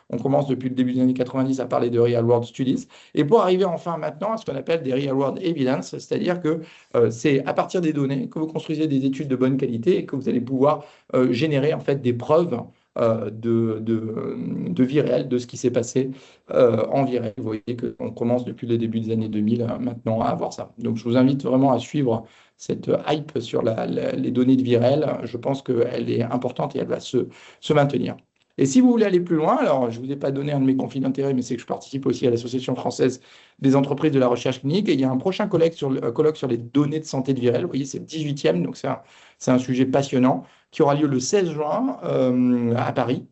[SPEAKER 1] on commence depuis le début des années 90 à parler de real world studies. Et pour arriver enfin maintenant à ce qu'on appelle des real world evidence, c'est-à-dire que c'est à partir des données que vous construisez des études de bonne qualité et que vous allez pouvoir générer en fait des preuves de vie réelle, de ce qui s'est passé en vie réelle. Vous voyez qu'on commence depuis le début des années 2000 maintenant à avoir ça. Donc je vous invite vraiment à suivre cette hype sur les données de vie réelle. Je pense qu'elle est importante et elle va se maintenir. Et si vous voulez aller plus loin, alors je ne vous ai pas donné un de mes conflits d'intérêts, mais c'est que je participe aussi à l'Association française des entreprises de la recherche clinique. Et il y a un prochain colloque sur les données de santé de vie réelle. Vous voyez, c'est le 18e, donc c'est un sujet passionnant qui aura lieu le 16 juin à Paris.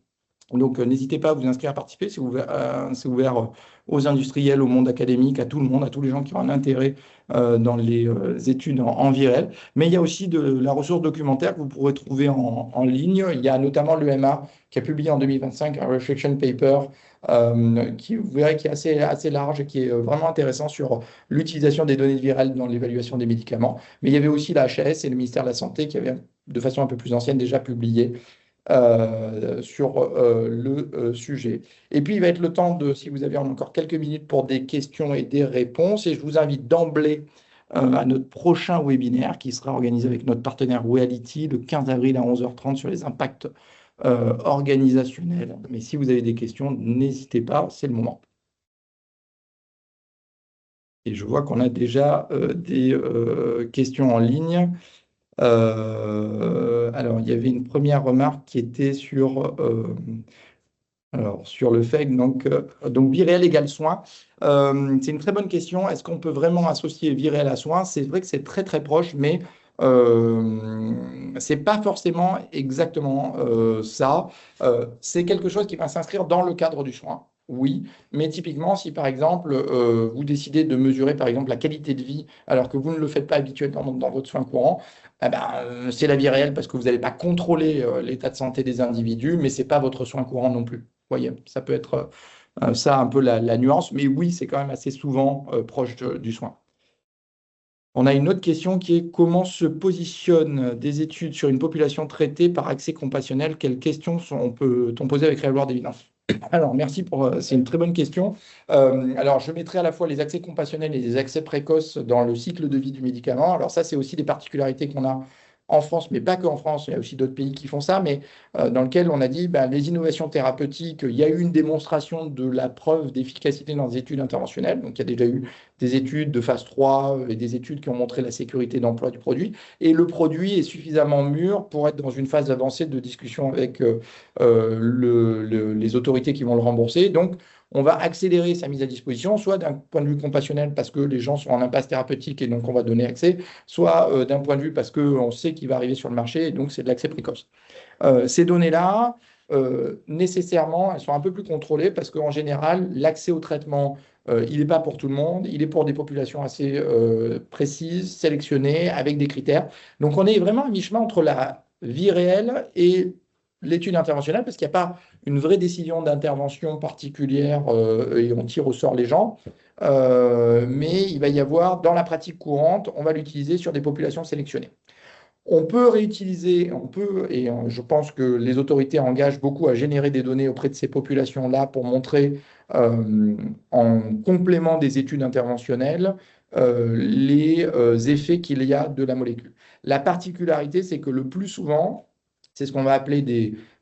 [SPEAKER 1] Donc, n'hésitez pas à vous inscrire à participer. C'est ouvert aux industriels, au monde académique, à tout le monde, à tous les gens qui ont un intérêt dans les études en vie réelle. Mais il y a aussi de la ressource documentaire que vous pourrez trouver en ligne. Il y a notamment l'EMA qui a publié en 2025 un reflection paper qui, vous verrez, qui est assez large et qui est vraiment intéressant sur l'utilisation des données de vie réelle dans l'évaluation des médicaments. Mais il y avait aussi la HAS et le ministère de la Santé qui avaient, de façon un peu plus ancienne, déjà publié sur le sujet. Et puis, il va être le temps de, si vous avez encore quelques minutes pour des questions et des réponses, et je vous invite d'emblée à notre prochain webinaire qui sera organisé avec notre partenaire Reality le 15 avril à 11h30 sur les impacts organisationnelle. Mais si vous avez des questions, n'hésitez pas, c'est le moment. Et je vois qu'on a déjà des questions en ligne. Alors, il y avait une première remarque qui était sur le fait donc vie réelle égale soin. C'est une très bonne question. Est-ce qu'on peut vraiment associer vie réelle à soin? C'est vrai que c'est très très proche, mais c'est pas forcément exactement ça. C'est quelque chose qui va s'inscrire dans le cadre du soin. Oui, mais typiquement, si par exemple vous décidez de mesurer par exemple la qualité de vie alors que vous ne le faites pas habituellement dans votre soin courant, eh ben, c'est la vie réelle parce que vous n'allez pas contrôler l'état de santé des individus, mais c'est pas votre soin courant non plus. Vous voyez, ça peut être ça un peu la nuance, mais oui, c'est quand même assez souvent proche du soin. On a une autre question qui est comment se positionnent des études sur une population traitée par accès compassionnel? Quelles questions peut-on poser avec réservoir d'évidence? Alors, merci c'est une très bonne question. Alors, je mettrai à la fois les accès compassionnels et les accès précoces dans le cycle de vie du médicament. Alors, ça, c'est aussi des particularités qu'on a en France, mais pas qu'en France. Il y a aussi d'autres pays qui font ça, mais dans lequel on a dit ben, les innovations thérapeutiques, il y a eu une démonstration de la preuve d'efficacité dans les études interventionnelles. Donc, il y a déjà eu des études de phase 3 et des études qui ont montré la sécurité d'emploi du produit. Et le produit est suffisamment mûr pour être dans une phase avancée de discussion avec les autorités qui vont le rembourser. Donc, on va accélérer sa mise à disposition, soit d'un point de vue compassionnel parce que les gens sont en impasse thérapeutique et donc on va donner accès, soit d'un point de vue parce qu'on sait qu'il va arriver sur le marché et donc c'est de l'accès précoce. Ces données-là, nécessairement, elles sont un peu plus contrôlées parce qu'en général, l'accès au traitement, il n'est pas pour tout le monde, il est pour des populations assez précises, sélectionnées, avec des critères. Donc on est vraiment à mi-chemin entre la vie réelle et l'étude interventionnelle parce qu'il n'y a pas une vraie décision d'intervention particulière et on tire au sort les gens. Mais il va y avoir, dans la pratique courante, on va l'utiliser sur des populations sélectionnées. On peut réutiliser, et je pense que les autorités engagent beaucoup à générer des données auprès de ces populations-là pour montrer, en complément des études interventionnelles, les effets qu'il y a de la molécule. La particularité, c'est que le plus souvent, c'est ce qu'on va appeler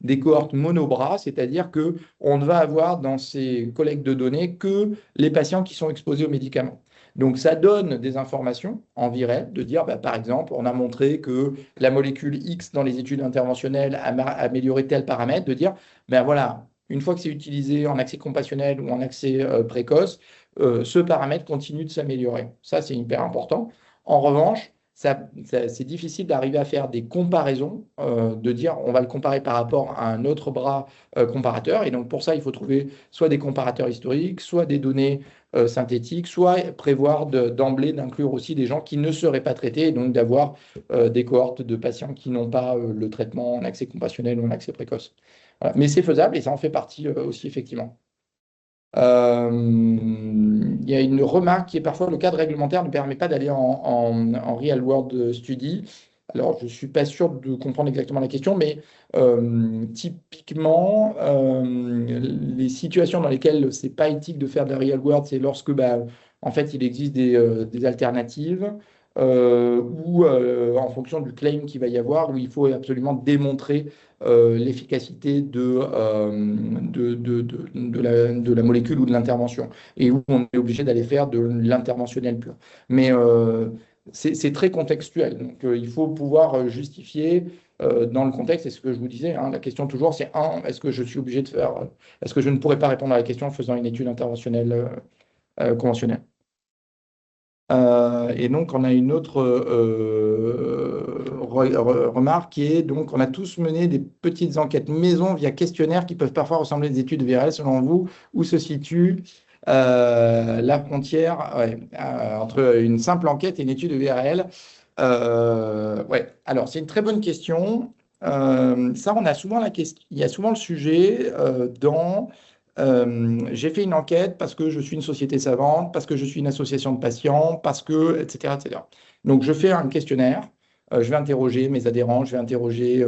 [SPEAKER 1] des cohortes monobras, c'est-à-dire qu'on ne va avoir dans ces collectes de données que les patients qui sont exposés aux médicaments. Donc, ça donne des informations en vie réelle, de dire, bah, par exemple, on a montré que la molécule X dans les études interventionnelles a amélioré tel paramètre, de dire, ben voilà, une fois que c'est utilisé en accès compassionnel ou en accès précoce, ce paramètre continue de s'améliorer. Ça, c'est hyper important. En revanche, c'est difficile d'arriver à faire des comparaisons, de dire on va le comparer par rapport à un autre bras comparateur. Et donc pour ça, il faut trouver soit des comparateurs historiques, soit des données synthétiques, soit prévoir d'emblée d'inclure aussi des gens qui ne seraient pas traités, et donc d'avoir des cohortes de patients qui n'ont pas le traitement en accès compassionnel ou en accès précoce. Voilà. Mais c'est faisable et ça en fait partie aussi effectivement. Il y a une remarque qui est parfois le cadre réglementaire ne permet pas d'aller en real world study. Alors, je ne suis pas sûr de comprendre exactement la question, mais typiquement, les situations dans lesquelles c'est pas éthique de faire de la real world, c'est lorsque, bah, en fait, il existe des alternatives ou en fonction du claim qu'il va y avoir, où il faut absolument démontrer l'efficacité de la molécule ou de l'intervention, et où on est obligé d'aller faire de l'interventionnel pur. Mais c'est très contextuel, donc il faut pouvoir justifier dans le contexte, et ce que je vous disais, hein, la question toujours, c'est est-ce que je suis obligé de faire, est-ce que je ne pourrais pas répondre à la question en faisant une étude interventionnelle conventionnelle? Et donc, on a une autre remarque qui est, donc, on a tous mené des petites enquêtes maison via questionnaires qui peuvent parfois ressembler à des études VRL. Selon vous, où se situe la frontière ouais, entre une simple enquête et une étude VRL? Ouais, alors, c'est une très bonne question. Ça, on a souvent il y a souvent le sujet j'ai fait une enquête parce que je suis une société savante, parce que je suis une association de patients, parce que, etc., etc. Donc, je fais un questionnaire. Je vais interroger mes adhérents, je vais interroger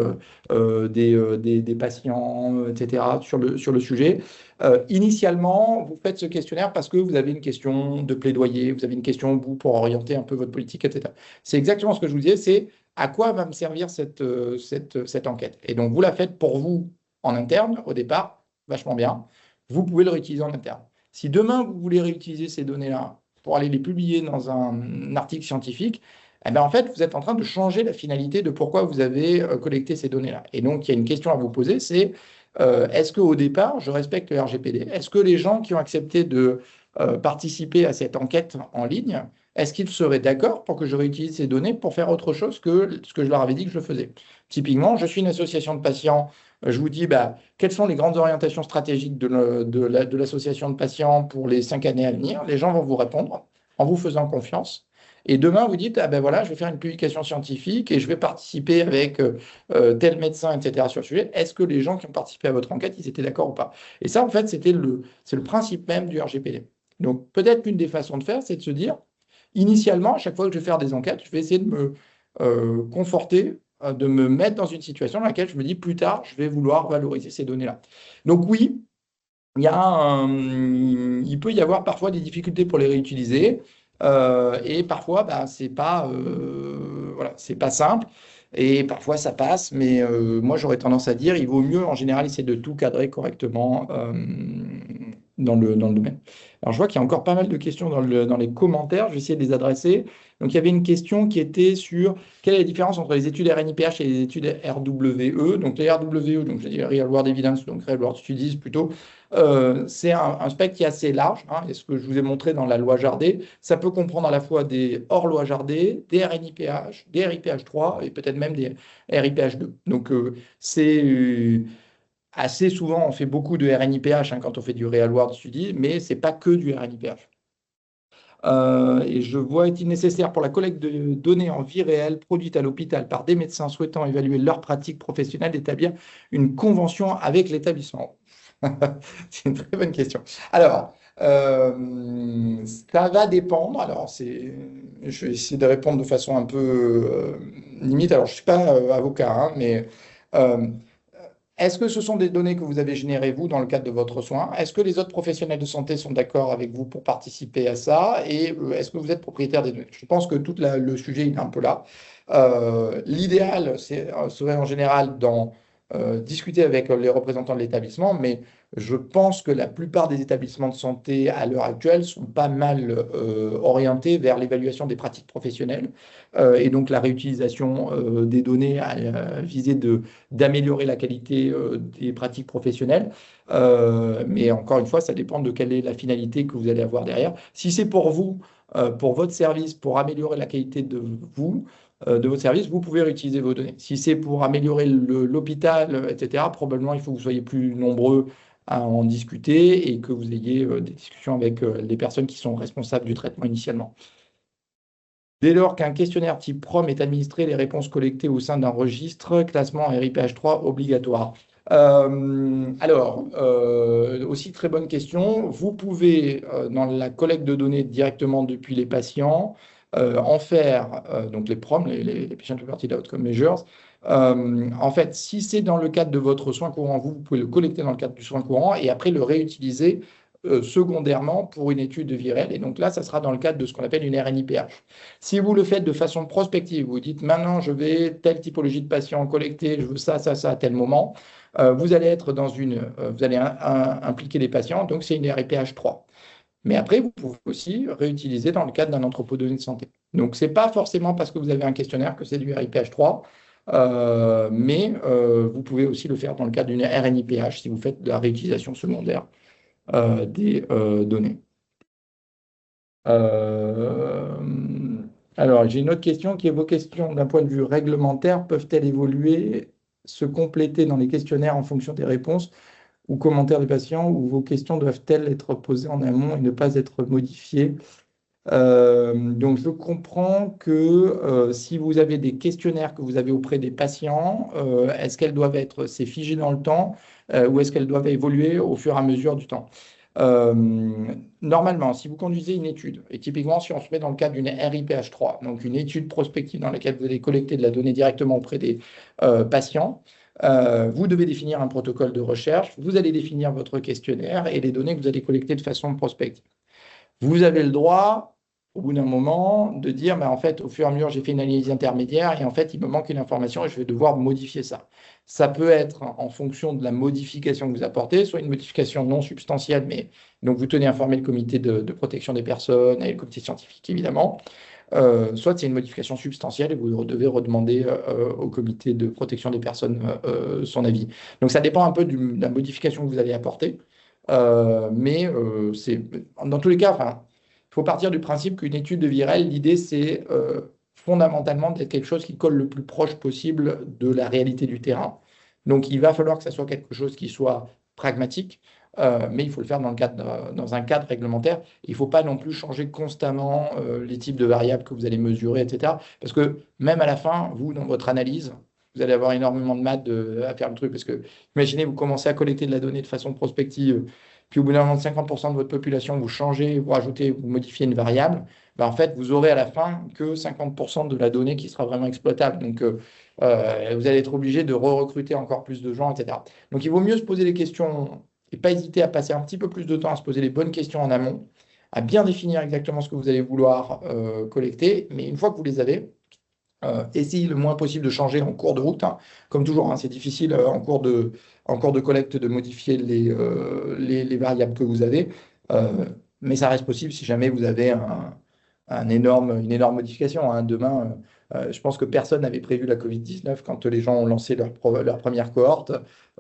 [SPEAKER 1] des patients, etc., sur le sujet. Initialement, vous faites ce questionnaire parce que vous avez une question de plaidoyer, vous avez une question au bout pour orienter un peu votre politique, etc. C'est exactement ce que je vous disais, c'est à quoi va me servir cette enquête. Et donc, vous la faites pour vous en interne au départ, vachement bien. Vous pouvez le réutiliser en interne. Si demain, vous voulez réutiliser ces données-là pour aller les publier dans un article scientifique, eh bien, en fait, vous êtes en train de changer la finalité de pourquoi vous avez collecté ces données-là. Et donc, il y a une question à vous poser, c'est est-ce qu'au départ, je respecte le RGPD? Est-ce que les gens qui ont accepté de participer à cette enquête en ligne, est-ce qu'ils seraient d'accord pour que je réutilise ces données pour faire autre chose que ce que je leur avais dit que je le faisais? Typiquement, je suis une association de patients, je vous dis bah, quelles sont les grandes orientations stratégiques de l'association de patients pour les 5 années à venir. Les gens vont vous répondre en vous faisant confiance. Et demain, vous dites, ah ben voilà, je vais faire une publication scientifique et je vais participer avec tel médecin, etc. sur le sujet. Est-ce que les gens qui ont participé à votre enquête, ils étaient d'accord ou pas? Et ça, en fait, c'est le principe même du RGPD. Donc, peut-être qu'une des façons de faire, c'est de se dire, initialement, à chaque fois que je vais faire des enquêtes, je vais essayer de me conforter, de me mettre dans une situation dans laquelle je me dis, plus tard, je vais vouloir valoriser ces données-là. Donc, oui, il peut y avoir parfois des difficultés pour les réutiliser. Et parfois, bah, voilà, c'est pas simple. Et parfois, ça passe. Mais moi, j'aurais tendance à dire, il vaut mieux, en général, essayer de tout cadrer correctement dans le domaine. Alors, je vois qu'il y a encore pas mal de questions dans les commentaires. Je vais essayer de les adresser. Donc, il y avait une question qui était sur quelle est la différence entre les études RNIPH et les études RWE. Donc, les RWE, donc je dis Real World Evidence, donc Real World Studies plutôt. C'est un spectre qui est assez large, hein, et ce que je vous ai montré dans la loi Jardé, ça peut comprendre à la fois des hors-loi Jardé, des RNIPH, des RIPH3 et peut-être même des RIPH2. Donc c'est assez souvent, on fait beaucoup de RNIPH hein, quand on fait du Real World Study, mais c'est pas que du RNIPH. Et je vois, est-il nécessaire pour la collecte de données en vie réelle produites à l'hôpital par des médecins souhaitant évaluer leur pratique professionnelle d'établir une convention avec l'établissement? C'est une très bonne question. Alors, ça va dépendre. Alors, je vais essayer de répondre de façon un peu limite. Alors, je ne suis pas avocat, hein, mais euh, est-ce que ce sont des données que vous avez générées, vous, dans le cadre de votre soin? Est-ce que les autres professionnels de santé sont d'accord avec vous pour participer à ça? Et est-ce que vous êtes propriétaire des données? Je pense que tout le sujet il est un peu là. L'idéal, serait en général d'en discuter avec les représentants de l'établissement, mais je pense que la plupart des établissements de santé à l'heure actuelle sont pas mal orientés vers l'évaluation des pratiques professionnelles et donc la réutilisation des données à visée d'améliorer la qualité des pratiques professionnelles. Mais encore une fois, ça dépend de quelle est la finalité que vous allez avoir derrière. Si c'est pour vous, pour votre service, pour améliorer la qualité de votre service, vous pouvez réutiliser vos données. Si c'est pour améliorer l'hôpital, etc., probablement il faut que vous soyez plus nombreux à en discuter et que vous ayez des discussions avec les personnes qui sont responsables du traitement initialement. Dès lors qu'un questionnaire type PROM est administré, les réponses collectées au sein d'un registre, classement RIPH3 obligatoire. Aussi très bonne question. Vous pouvez, dans la collecte de données directement depuis les patients, en faire, donc les PROM, les Patient Reported Outcome Measures. En fait, si c'est dans le cadre de votre soin courant, vous pouvez le collecter dans le cadre du soin courant et après le réutiliser secondairement pour une étude de vie réelle. Et donc là, ça sera dans le cadre de ce qu'on appelle une RNIPH. Si vous le faites de façon prospective, vous dites maintenant je vais telle typologie de patient collecter, je veux ça, ça, ça à tel moment, vous allez être vous allez impliquer les patients, donc c'est une RIPH 3. Mais après, vous pouvez aussi réutiliser dans le cadre d'un entrepôt de données de santé. Donc, ce n'est pas forcément parce que vous avez un questionnaire que c'est du RIPH 3, mais vous pouvez aussi le faire dans le cadre d'une RNIPH si vous faites de la réutilisation secondaire des données. Alors, j'ai une autre question qui est vos questions d'un point de vue réglementaire peuvent-elles évoluer, se compléter dans les questionnaires en fonction des réponses ou commentaires des patients, ou vos questions doivent-elles être posées en amont et ne pas être modifiées? Donc, je comprends que si vous avez des questionnaires que vous avez auprès des patients, est-ce qu'elles doivent être, c'est figé dans le temps, ou est-ce qu'elles doivent évoluer au fur et à mesure du temps? Normalement, si vous conduisez une étude, et typiquement si on se met dans le cadre d'une RIPH3, donc une étude prospective dans laquelle vous allez collecter de la donnée directement auprès des patients, vous devez définir un protocole de recherche, vous allez définir votre questionnaire et les données que vous allez collecter de façon prospective. Vous avez le droit au bout d'un moment, de dire, bah, en fait, au fur et à mesure, j'ai fait une analyse intermédiaire et en fait, il me manque une information et je vais devoir modifier ça. Ça peut être en fonction de la modification que vous apportez, soit une modification non substantielle, mais donc vous tenez informé le comité de protection des personnes et le comité scientifique, évidemment. Soit c'est une modification substantielle et vous devez redemander au comité de protection des personnes son avis. Donc ça dépend un peu de la modification que vous allez apporter. C'est dans tous les cas, enfin, il faut partir du principe qu'une étude de virale, l'idée c'est fondamentalement d'être quelque chose qui colle le plus proche possible de la réalité du terrain. Donc il va falloir que ça soit quelque chose qui soit pragmatique, mais il faut le faire dans un cadre réglementaire. Il ne faut pas non plus changer constamment les types de variables que vous allez mesurer, etc. Parce que même à la fin, vous, dans votre analyse, vous allez avoir énormément de maths à faire le truc. Parce que imaginez, vous commencez à collecter de la donnée de façon prospective, puis au bout d'un moment, 50% de votre population, vous changez, vous rajoutez, vous modifiez une variable. Ben, en fait, vous aurez à la fin que 50% de la donnée qui sera vraiment exploitable. Donc, vous allez être obligé de re-recruter encore plus de gens, etc. Donc, il vaut mieux se poser des questions et pas hésiter à passer un petit peu plus de temps à se poser les bonnes questions en amont, à bien définir exactement ce que vous allez vouloir collecter. Mais une fois que vous les avez, essayez le moins possible de changer en cours de route, hein. Comme toujours, hein, c'est difficile en cours de collecte de modifier les variables que vous avez. Euh, mais ça reste possible si jamais vous avez une énorme modification, hein. Demain, je pense que personne n'avait prévu la Covid-19 quand les gens ont lancé leur première cohorte.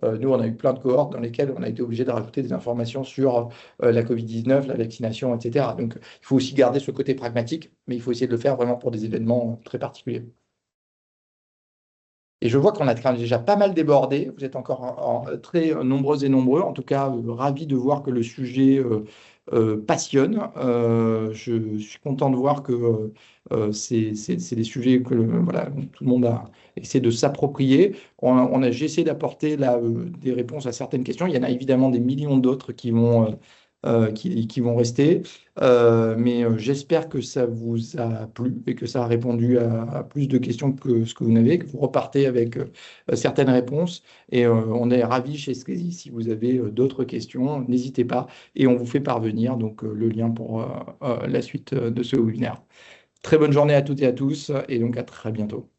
[SPEAKER 1] Nous, on a eu plein de cohortes dans lesquelles on a été obligé de rajouter des informations sur la Covid-19, la vaccination, etc. Donc, il faut aussi garder ce côté pragmatique, mais il faut essayer de le faire vraiment pour des événements très particuliers. Et je vois qu'on a quand même déjà pas mal débordé. Vous êtes encore très nombreux et nombreux. En tout cas, ravi de voir que le sujet passionne. Je suis content de voir que c'est des sujets que voilà, tout le monde a essayé de s'approprier. J'ai essayé d'apporter là, des réponses à certaines questions. Il y en a évidemment des millions d'autres qui vont rester. Mais j'espère que ça vous a plu et que ça a répondu à plus de questions que ce que vous n'avez, que vous repartez avec certaines réponses. Et on est ravis chez Squeezie. Si vous avez d'autres questions, n'hésitez pas et on vous fait parvenir donc, le lien pour la suite de ce webinaire. Très bonne journée à toutes et à tous et donc à très bientôt.